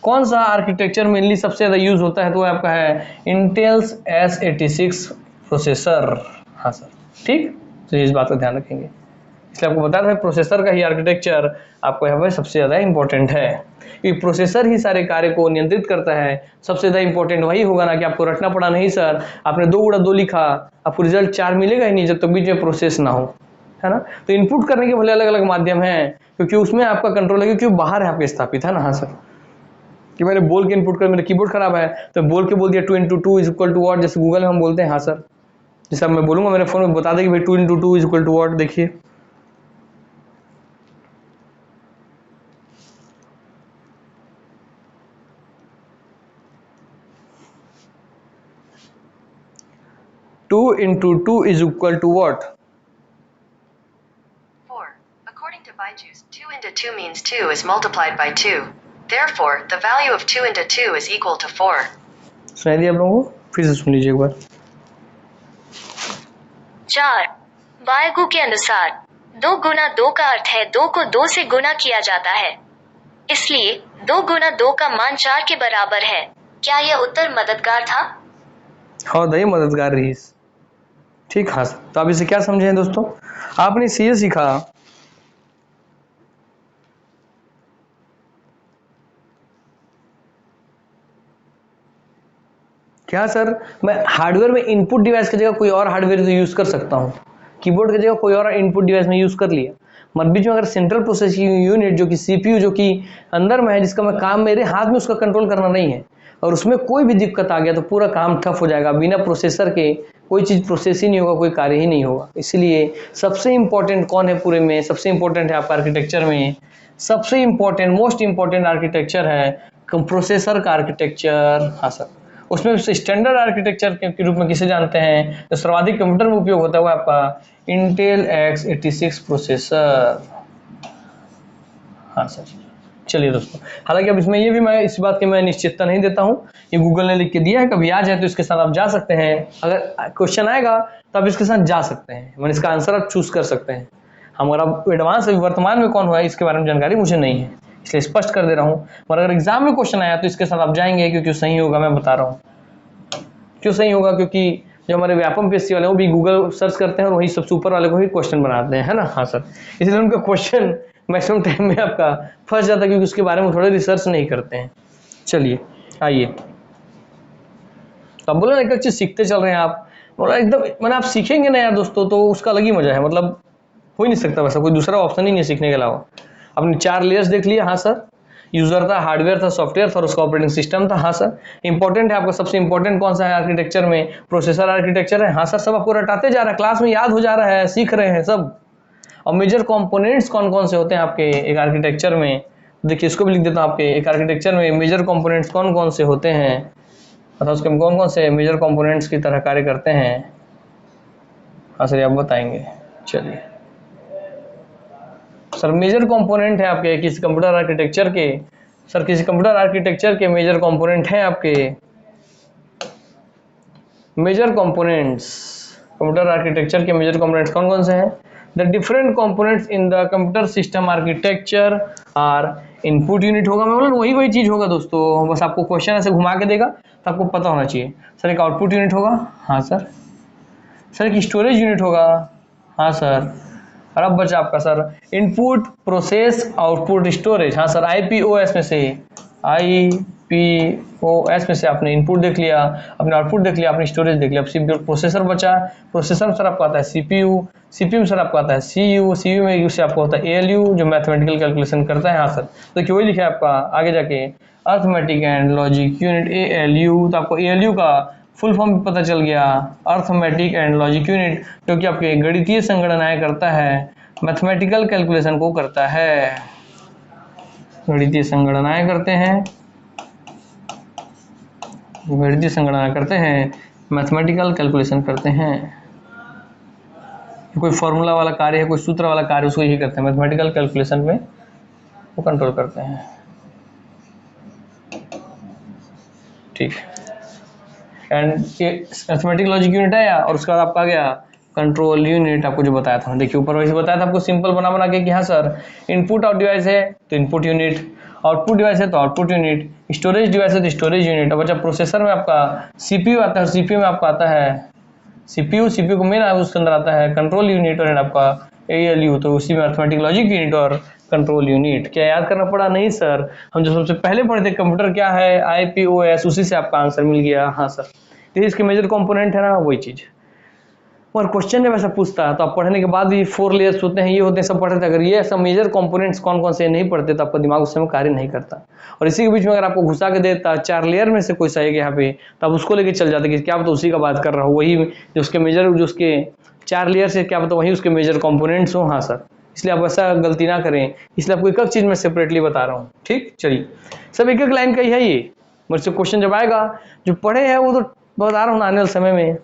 कौन सा आर्किटेक्चर मेनली सबसे ज्यादा यूज होता है, तो आपका है इंटेल्स S86 प्रोसेसर। हाँ सर, ठीक, तो इस बात का ध्यान रखेंगे। इसलिए आपको बता रहा है प्रोसेसर का ही आर्किटेक्चर आपको यहाँ पर सबसे ज़्यादा इंपॉर्टेंट है, क्योंकि प्रोसेसर ही सारे कार्य को नियंत्रित करता है। सबसे ज़्यादा इंपॉर्टेंट वही होगा ना कि आपको रटना पड़ा। नहीं सर, आपने 2 गुणा 2 लिखा, आपको रिजल्ट 4 मिलेगा ही नहीं जब तक बीच में प्रोसेस ना हो, है ना। तो इनपुट करने के भले अलग अलग माध्यम हैं, क्योंकि उसमें आपका कंट्रोल है, क्योंकि बाहर है आपके स्थापित, है ना। हाँ सर, कि मैंने बोल के इनपुट कर, मेरा कीबोर्ड खराब है तो बोल के बोल दिया 2 × 2 = व्हाट, जैसे गूगल में हम बोलते हैं। हाँ सर, जैसे अब मैं बोलूंगा मेरे फोन में बता दें कि भाई 2 × 2 = व्हाट, देखिए 2 × 2 = what? 4. According to Byju's, 2 × 2 means 2 is multiplied by 2. Therefore, the value of 2 × 2 is equal to 4. सुनाई दिया आप लोगों को? फिर से सुन लीजिए एक बार। 4. बायगू के अनुसार 2 × 2 का अर्थ है 2 को 2 से गुणा किया जाता है, इसलिए 2 × 2 का मान 4 के बराबर है। क्या यह उत्तर मददगार था? हाँ दही मददगार रही। ठीक। हाँ, तो आप इसे क्या समझे हैं दोस्तों? आपने इसे ये सीखा क्या सर, मैं हार्डवेयर में इनपुट डिवाइस की जगह कोई और हार्डवेयर यूज कर सकता हूँ, कीबोर्ड की जगह कोई और इनपुट डिवाइस में यूज कर लिया। मत बीच में अगर सेंट्रल प्रोसेसिंग यूनिट जो कि सीपीयू जो कि अंदर में है, जिसका मैं काम मेरे हाथ में उसका कंट्रोल करना नहीं है, और उसमें कोई भी दिक्कत आ गया तो पूरा काम ठप हो जाएगा। बिना प्रोसेसर के कोई चीज़ प्रोसेस ही नहीं होगा, कोई कार्य ही नहीं होगा। इसलिए सबसे इंपॉर्टेंट कौन है पूरे में? सबसे इंपॉर्टेंट है आपका आर्किटेक्चर में, सबसे इंपॉर्टेंट मोस्ट इंपॉर्टेंट आर्किटेक्चर है प्रोसेसर का आर्किटेक्चर। हाँ सर, उसमें स्टैंडर्ड आर्किटेक्चर के रूप में किसे जानते हैं? जो सर्वाधिक कंप्यूटर में उपयोग होता है वो आपका इंटेल x86 प्रोसेसर। हाँ सर, चलिए दोस्तों, हालांकि अब इसमें ये भी मैं इस बात की मैं निश्चितता नहीं देता हूँ, ये गूगल ने लिख के दिया है, कभी आ जाए तो इसके साथ आप जा सकते हैं। अगर क्वेश्चन आएगा तो आप इसके साथ जा सकते हैं, मैंने इसका आंसर आप चूज कर सकते हैं। हमारा एडवांस वर्तमान में कौन हुआ है इसके बारे में जानकारी मुझे नहीं है, इसलिए स्पष्ट कर दे रहा हूँ। मगर अगर एग्जाम में क्वेश्चन आया तो इसके साथ आप जाएंगे, क्योंकि सही होगा। मैं बता रहा हूँ क्यों सही होगा, क्योंकि जो हमारे व्यापम पीएससी वाले वो भी गूगल सर्च करते हैं और वही सबसे ऊपर वाले को ही क्वेश्चन बनाते हैं, है ना। हाँ सर, इसलिए उनका क्वेश्चन मैक्सिमम टाइम में आपका फंस जाता है, क्योंकि उसके बारे में थोड़े रिसर्च नहीं करते हैं। चलिए आइए, तो अब बोला ना एक चीज सीखते चल रहे हैं आप, बोला एकदम मैंने आप सीखेंगे ना यार दोस्तों तो उसका अलग ही मजा है, मतलब हो ही नहीं सकता वैसा, कोई दूसरा ऑप्शन ही नहीं है सीखने के अलावा। आपने 4 लेयर्स देख लिया। हाँ सर, यूजर था, हार्डवेयर था, सॉफ्टवेयर था और उसका ऑपरेटिंग सिस्टम था। हाँ सर, इंपॉर्टेंट है आपका, सबसे इंपॉर्टेंट कौन सा है आर्किटेक्चर में? प्रोसेसर आर्किटेक्चर है। हाँ सर, सब आपको रटाते जा रहा है, क्लास में याद हो जा रहा है, सीख रहे हैं सब। और मेजर कंपोनेंट्स कौन कौन से होते हैं आपके एक आर्किटेक्चर में? देखिए इसको भी लिख देता हूँ, आपके एक आर्किटेक्चर में मेजर कंपोनेंट्स कौन कौन से होते हैं, अर्थात उसके में कौन कौन से मेजर कंपोनेंट्स की तरह कार्य करते हैं। हाँ सर, आप बताएंगे। चलिए सर, मेजर कंपोनेंट है आपके किसी कंप्यूटर आर्किटेक्चर के, सर किसी कंप्यूटर आर्किटेक्चर के मेजर कंपोनेंट हैं आपके, मेजर कंपोनेंट्स कंप्यूटर आर्किटेक्चर के मेजर कंपोनेंट्स कौन कौन से हैं? The different components in the computer system architecture are input unit होगा। मैं बोला वही चीज होगा दोस्तों, बस आपको क्वेश्चन ऐसे घुमा के देगा तो आपको पता होना चाहिए। सर एक आउटपुट यूनिट होगा। हाँ सर। सर एक स्टोरेज यूनिट होगा। हाँ सर। और अब बचा आपका sir input process output storage. हाँ सर, IPOS में से, IPOS में से आपने इनपुट देख लिया, अपने आउटपुट देख लिया, अपनी स्टोरेज देख लिया। अब प्रोसेसर बचा, प्रोसेसर में सर आपको आता है CPU, CPU में सर आपको आता है CU, CU में से आपको होता है ALU जो मैथमेटिकल कैलकुलेशन करता है। हाँ सर, तो देखिए वही लिखा है आपका आगे जाके arithmetic and logic unit ALU, तो आपको ALU का फुल फॉर्म पता चल गया, अर्थमेटिक एंड लॉजिक यूनिट, जो कि आपके गणितीय संगणनाएं करता है, मैथमेटिकल कैलकुलेशन को करता है, गणितीय संगणनाएं करते हैं, गणितीय संगणना करते हैं, मैथमेटिकल कैलकुलेशन करते हैं। कोई फॉर्मूला वाला कार्य है, कोई सूत्र वाला कार्य, उसको यही करते हैं, मैथमेटिकल कैलकुलेशन में वो कंट्रोल करते हैं। ठीक, एंड अर्थमेटिक लॉजिक यूनिट आया और उसके बाद आपका आ गया कंट्रोल यूनिट, आपको जो बताया था। देखिए ऊपर वैसे बताया था आपको सिंपल बना के कि हाँ सर इनपुट आउट डिवाइस है तो इनपुट यूनिट, आउटपुट डिवाइस है तो आउटपुट यूनिट, स्टोरेज डिवाइस है तो स्टोरेज यूनिट। अब अच्छा प्रोसेसर में आपका CPU आता है, CPU में आपका आता है CPU को मेन उसके अंदर आता है कंट्रोल यूनिट, और आपका ALU, तो उसी में अर्थमेटिक लॉजिक यूनिट और कंट्रोल यूनिट। क्या याद करना पड़ा? नहीं सर, हम जो सबसे पहले पढ़े थे कंप्यूटर क्या है, IPOS, उसी से आपका आंसर मिल गया। हाँ सर, तो इसके मेजर कंपोनेंट है ना, वही चीज। और क्वेश्चन जब ऐसा पूछता है तो आप पढ़ने के बाद भी 4 लेयर्स होते हैं, ये होते हैं, सब पढ़ते थे। अगर ये ऐसा मेजर कंपोनेंट्स कौन कौन से नहीं पढ़ते तो आपका दिमाग उस समय कार्य नहीं करता। और इसी के बीच में अगर आपको घुसा के देता 4 लेयर में से कोई सा एक यहाँ पे, तो आप उसको लेके चल जाते कि क्या पता उसी का बात कर रहा हो, वही जो उसके मेजर, जो उसके 4 लेयर से क्या पता वही उसके मेजर कंपोनेंट्स हो। हाँ सर, इसलिए आप ऐसा गलती ना करें, इसलिए आपको एक एक चीज मैं सेपरेटली बता रहा हूँ। ठीक, चलिए, सब एक एक लाइन का ही है ये। मुझसे क्वेश्चन जब आएगा, जो पढ़े हैं वो तो बता रहा हूँ आने वाले समय में।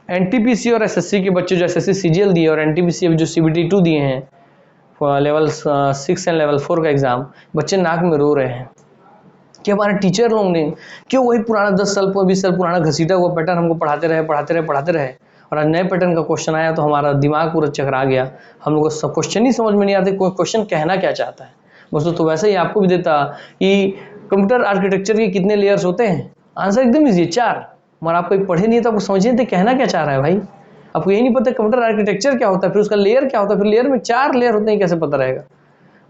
NTPC और SSC के बच्चे जो SSC CGL दिए और NTPC जो CBT 2 दिए हैं लेवल 6 एंड लेवल 4 का एग्जाम, बच्चे नाक में रो रहे हैं कि हमारे टीचर लोग ने क्यों वही पुराना 10 साल 20 साल पुराना घसीटा हुआ पैटर्न हमको पढ़ाते रहे, और आज नए पैटर्न का क्वेश्चन आया तो हमारा दिमाग पूरा चकरा गया। हम लोग को सब क्वेश्चन ही समझ में नहीं आते, कोई क्वेश्चन कहना क्या चाहता है। बस तो वैसे ही आपको भी देता कि कंप्यूटर आर्किटेक्चर के कितने लेयर्स होते हैं, आंसर एकदम ईजी, 4। मगर आप कोई पढ़े नहीं तो आपको समझ नहीं थे कहना क्या चाह रहा है भाई। आपको यही नहीं पता कंप्यूटर आर्किटेक्चर क्या होता है, फिर उसका लेयर क्या होता है, फिर लेयर में 4 लेयर होते हैं, कैसे पता रहेगा।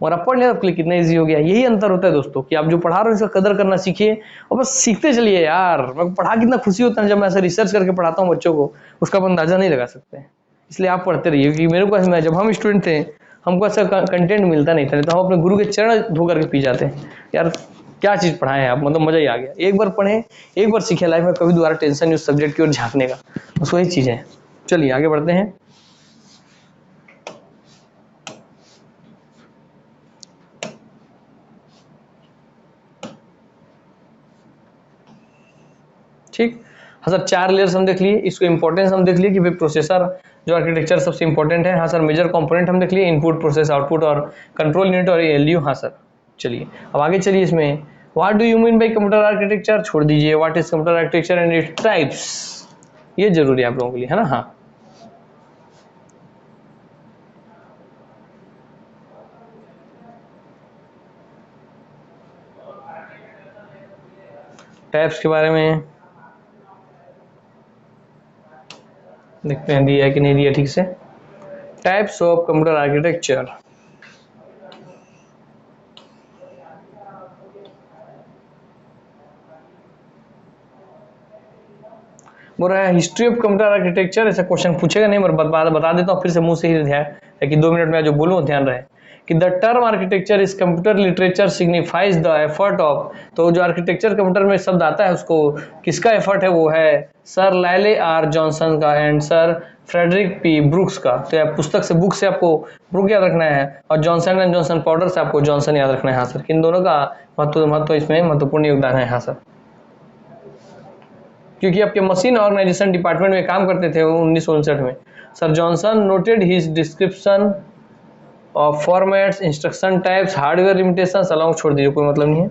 और आप पढ़ लिया आपके लिए कितना ईजी हो गया। यही अंतर होता है दोस्तों कि आप जो पढ़ा रहे हो इसका कदर करना सीखिए और बस सीखते चलिए यार। पढ़ा कितना खुशी होता है जब मैं ऐसा रिसर्च करके पढ़ाता हूँ बच्चों को, उसका आप अंदाजा नहीं लगा सकते। इसलिए आप पढ़ते रहिए, क्योंकि मेरे को जब हम स्टूडेंट थे हमको ऐसा कंटेंट मिलता नहीं था, नहीं तो हम अपने गुरु के चरण धो करके पी जाते हैं यार, क्या चीज़ पढ़ाएं आप, मतलब मजा ही आ गया। एक बार पढ़ें, एक बार सीखे, लाइफ में कभी दोबारा टेंशन नहीं उस सब्जेक्ट की ओर झांकने का, बस वही चीज़ है। चलिए आगे बढ़ते हैं। ठीक, हाँ सर, 4 लेयर्स हम देख लिए, इसको इंपॉर्टेंस हम देख लिए कि भाई प्रोसेसर जो आर्किटेक्चर सबसे इंपॉर्टेंट है। हाँ सर, मेजर कंपोनेंट हम देख लिए, इनपुट, प्रोसेस, आउटपुट और कंट्रोल यूनिट और ALU। हाँ सर, चलिए अब आगे चलिए। इसमें what do you mean by computer architecture छोड़ दीजिए, what is computer architecture and its types, ये जरूरी है आप लोगों के लिए, है ना। हाँ, टाइप्स के बारे में देखते हैं दिया है कि नहीं दिया ठीक से। टाइप्स ऑफ कंप्यूटर आर्किटेक्चर, बोल रहा है हिस्ट्री ऑफ कंप्यूटर आर्किटेक्चर, ऐसा क्वेश्चन पूछेगा नहीं, मैं बता देता हूँ फिर से मुंह से ही ध्यान है कि 2 मिनट में जो बोलूँ ध्यान रहे कि the term architecture is computer literature signifies the effort of, तो जो आर्किटेक्चर कंप्यूटर में शब्द आता है उसको किसका एफर्ट है, वो है सर लैले आर जॉनसन का and sir Frederick P Brooks का। तो आप पुस्तक से, बुक से आपको ब्रुक याद रखना है और जॉनसन एंड जॉनसन पाउडर से आपको जॉनसन याद रखना है। हाँ सर, इन दोनों का महत्व इसमें महत्वपूर्ण योगदान है। हाँ सर, क्योंकि आपके मशीन ऑर्गेनाइजेशन डिपार्टमेंट में काम करते थे 1959 में। Sir Johnson noted his description of formats, instruction types, hardware limitations along, छोड़ दीजिए कोई मतलब नहीं है।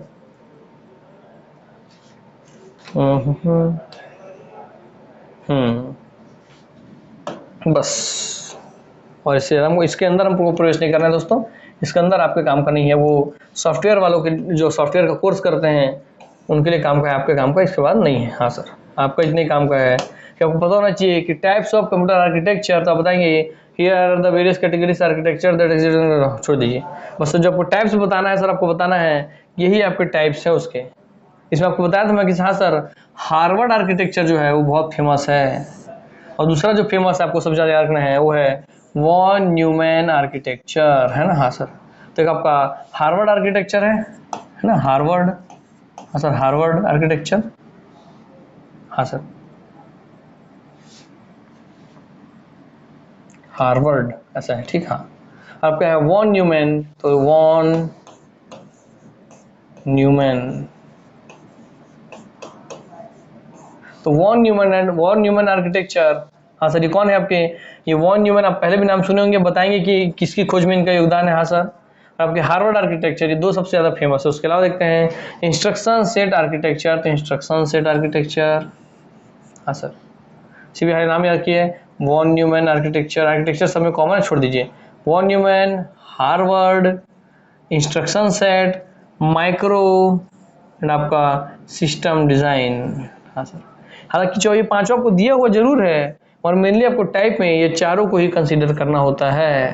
बस, और इसके अंदर हमको प्रवेश नहीं करना है दोस्तों, इसके अंदर आपके काम का नहीं है, वो सॉफ्टवेयर वालों के जो सॉफ्टवेयर का कोर्स करते हैं उनके लिए काम का है, आपके काम का इसके बाद नहीं है। हाँ सर, आपका इतने काम का है कि आपको पता होना चाहिए कि टाइप्स ऑफ कंप्यूटर आर्किटेक्चर, तो आप बताएंगे here are the various categories architecture that exist, छोड़ दीजिए बस। तो जो आपको टाइप्स बताना है सर, आपको बताना है यही आपके टाइप्स है उसके। इसमें आपको बताया था मैं कि हाँ सर, हार्वर्ड आर्किटेक्चर जो है वो बहुत फेमस है, और दूसरा जो फेमस आपको सबसे ज़्यादा याद रखना है वो है वॉन न्यूमैन आर्किटेक्चर, है ना। हाँ सर, तो एक आपका हार्वर्ड आर्किटेक्चर है ना, हार्वर्ड। हाँ सर, हार्वर्ड आर्किटेक्चर। हाँ सर, हार्वर्ड ऐसा है, ठीक। हाँ, आपका है वॉन न्यूमैन, तो वॉन न्यूमैन, तो वॉन न्यूमैन आर्किटेक्चर। हाँ सर, ये कौन है आपके, ये वॉन न्यूमैन, आप पहले भी नाम सुने होंगे, बताएंगे कि किसकी खोज में इनका योगदान है। हाँ सर, आपके हार्वर्ड आर्किटेक्चर, ये 2 सबसे ज़्यादा फेमस है। उसके अलावा देखते हैं इंस्ट्रक्शन सेट आर्किटेक्चर, तो इंस्ट्रक्शन सेट आर्किटेक्चर। हाँ सर, सीबी हमारे नाम याद किए, वॉन न्यूमैन आर्किटेक्चर सब में कॉमन है, छोड़ दीजिए। Von Neumann, Harvard, instruction set, micro and आपका सिस्टम डिज़ाइन। हाँ सर, हालांकि जो ये 5 आपको दिया हुआ जरूर है, और मेनली आपको टाइप में ये चारों को ही कंसीडर करना होता है,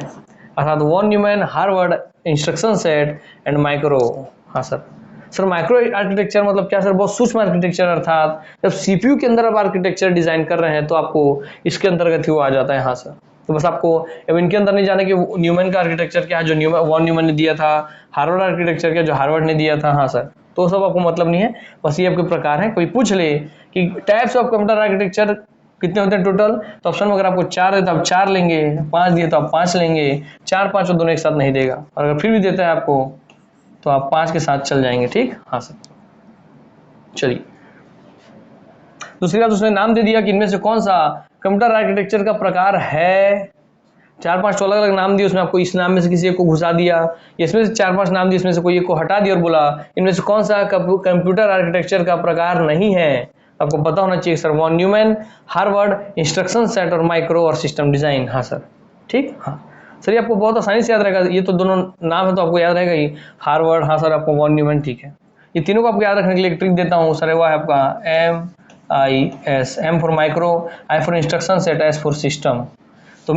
अर्थात von Neumann, Harvard, instruction set and micro. हाँ सर माइक्रो आर्किटेक्चर मतलब क्या सर? बहुत सूक्ष्म आर्किटेक्चर, अर्थात जब सीपीयू के अंदर आप आर्किटेक्चर डिजाइन कर रहे हैं तो आपको इसके अंतर्गत ही वो आ जाता है। हाँ सर, तो बस आपको अब इनके अंदर नहीं जाने कि न्यूमैन का आर्किटेक्चर क्या है जो वॉन न्यूमैन ने दिया था, हार्वर्ड आर्किटेक्चर क्या जो हार्वर्ड ने दिया था। हाँ सर, तो सब आपको मतलब नहीं है, बस ये आपके प्रकार है। कोई पूछ ले कि टाइप्स ऑफ कंप्यूटर आर्किटेक्चर कितने होते हैं टोटल, तो ऑप्शन में अगर आपको 4 देता है तो आप 4 लेंगे, 5 दिए तो आप 5 लेंगे, 4 5 और दोनों एक साथ नहीं देगा, और अगर फिर भी देता है आपको तो आप 5 के साथ चल जाएंगे। ठीक, हाँ सर। चलिए, दूसरी बात उसने नाम दे दिया कि इनमें से कौन सा कंप्यूटर आर्किटेक्चर का प्रकार है। 4-5 तो अलग अलग नाम दिए, उसमें आपको इस नाम में से किसी एक को घुसा दिया, इसमें से 4-5 नाम दिए, इसमें से कोई एक को हटा दिया और बोला इनमें से कौन सा कंप्यूटर आर्किटेक्चर का प्रकार नहीं है। आपको पता होना चाहिए sir, von Neumann, Harvard, instruction set और माइक्रो और सिस्टम डिजाइन। हाँ सर, ठीक। हाँ सर, ये आपको बहुत आसानी से याद रहेगा, ये तो दोनों नाम है तो आपको याद रहेगा ही, हार्वर्ड। हाँ सर, आपको वॉन न्यूमैन, ठीक है। ये तीनों को आपको याद रखने के लिए एक ट्रिक देता हूँ सर, वो है आपका MIS, M for micro, I for instruction set, S for system. तो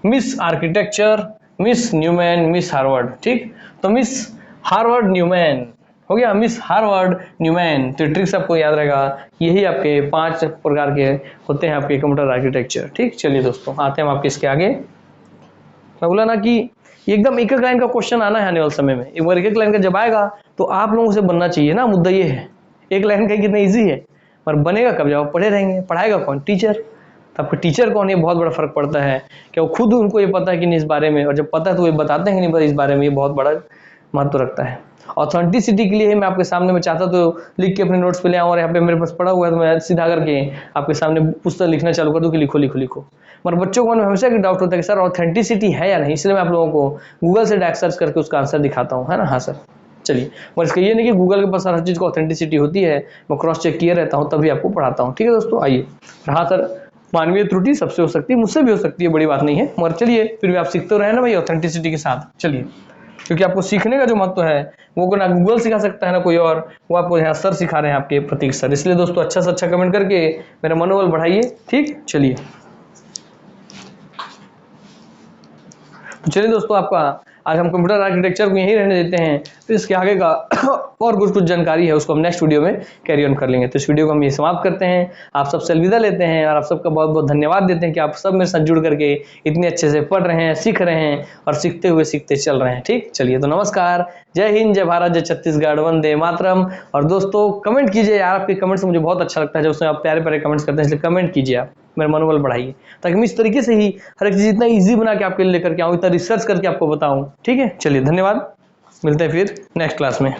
MIS architecture, MIS Neumann, MIS Harvard. ठीक, तो मिस हार्वर्ड न्यूमैन हो गया, मिस हार्वर्ड न्यूमैन। तो ट्रिक्स आपको याद रहेगा, यही आपके 5 प्रकार के होते हैं आपके कंप्यूटर आर्किटेक्चर। ठीक, चलिए दोस्तों, आते हैं हम आपके इसके आगे। मैं बोला ना कि एकदम एक एक लाइन का क्वेश्चन आना है आने वाले समय में। एक बार एक एक लाइन का जब आएगा तो आप लोगों से बनना चाहिए ना, मुद्दा ये है। एक लाइन का कितना ईजी है, पर बनेगा कब जब आप पढ़े रहेंगे। पढ़ाएगा कौन? टीचर। तो आपको टीचर कौन, ये बहुत बड़ा फर्क पड़ता है। क्या वो खुद उनको ये पता है कि नहीं इस बारे में, और जब पता है तो वो बताते हैं कि नहीं इस बारे में, ये बहुत बड़ा महत्व रखता है। ऑथेंटिसिटी के लिए मैं आपके सामने, मैं चाहता तो लिख के अपने नोट्स पे ले आऊँ, और यहाँ पे मेरे पास पड़ा हुआ है तो मैं सीधा करके आपके सामने पुस्तक लिखना चालू कर दूँ कि लिखो लिखो लिखो। मगर बच्चों को हमेशा एक डाउट होता है कि सर ऑथेंटिसिटी है या नहीं, इसलिए मैं आप लोगों को गूगल से डायरेक्ट सर्च करके उसका आंसर दिखाता हूँ, है ना। हाँ सर, चलिए, मगर इसका ये नहीं कि गूगल के पास हर चीज़ को ऑथेंटिसिटी होती है, मैं क्रॉस चेक किए रहता हूँ तभी आपको पढ़ाता हूँ। ठीक है दोस्तों, आइए। हाँ सर, मानवीय त्रुटि सबसे हो सकती है, मुझसे भी हो सकती है, बड़ी बात नहीं है, मगर चलिए फिर भी आप सीखते रहे ना भाई ऑथेंटिसिटी के साथ। चलिए, क्योंकि आपको सीखने का जो महत्व है वो ना गूगल सिखा सकता है ना कोई और, वो आपको यहाँ सर सिखा रहे हैं, आपके प्रतीक सर। इसलिए दोस्तों अच्छा से अच्छा कमेंट करके मेरा मनोबल बढ़ाइए। ठीक, चलिए। तो चलिए दोस्तों, आपका आज हम कंप्यूटर आर्किटेक्चर को यहीं रहने देते हैं, फिर इसके आगे का और कुछ जानकारी है उसको हम नेक्स्ट वीडियो में कैरी ऑन कर लेंगे। तो इस वीडियो को हम ये समाप्त करते हैं, आप सबसे अलविदा लेते हैं, और आप सबका बहुत बहुत धन्यवाद देते हैं कि आप सब मेरे साथ जुड़ करके इतने अच्छे से पढ़ रहे हैं, सीख रहे हैं, और सीखते हुए सीखते चल रहे हैं। ठीक, चलिए, तो नमस्कार, जय हिंद, जय भारत, जय छत्तीसगढ़, वंदे मातरम। और दोस्तों कमेंट कीजिए यार, आपके कमेंट से मुझे बहुत अच्छा लगता है जब उसमें आप प्यारे प्यारे कमेंट्स करते हैं, इसलिए कमेंट कीजिए आप, मेरा मनोबल बढ़ाइए, ताकि मैं इस तरीके से ही हर एक चीज़ इतना इजी बना के आपके लिए लेकर के आऊँ, इतना रिसर्च करके आपको बताऊँ। ठीक है, चलिए, धन्यवाद, मिलते हैं फिर नेक्स्ट क्लास में।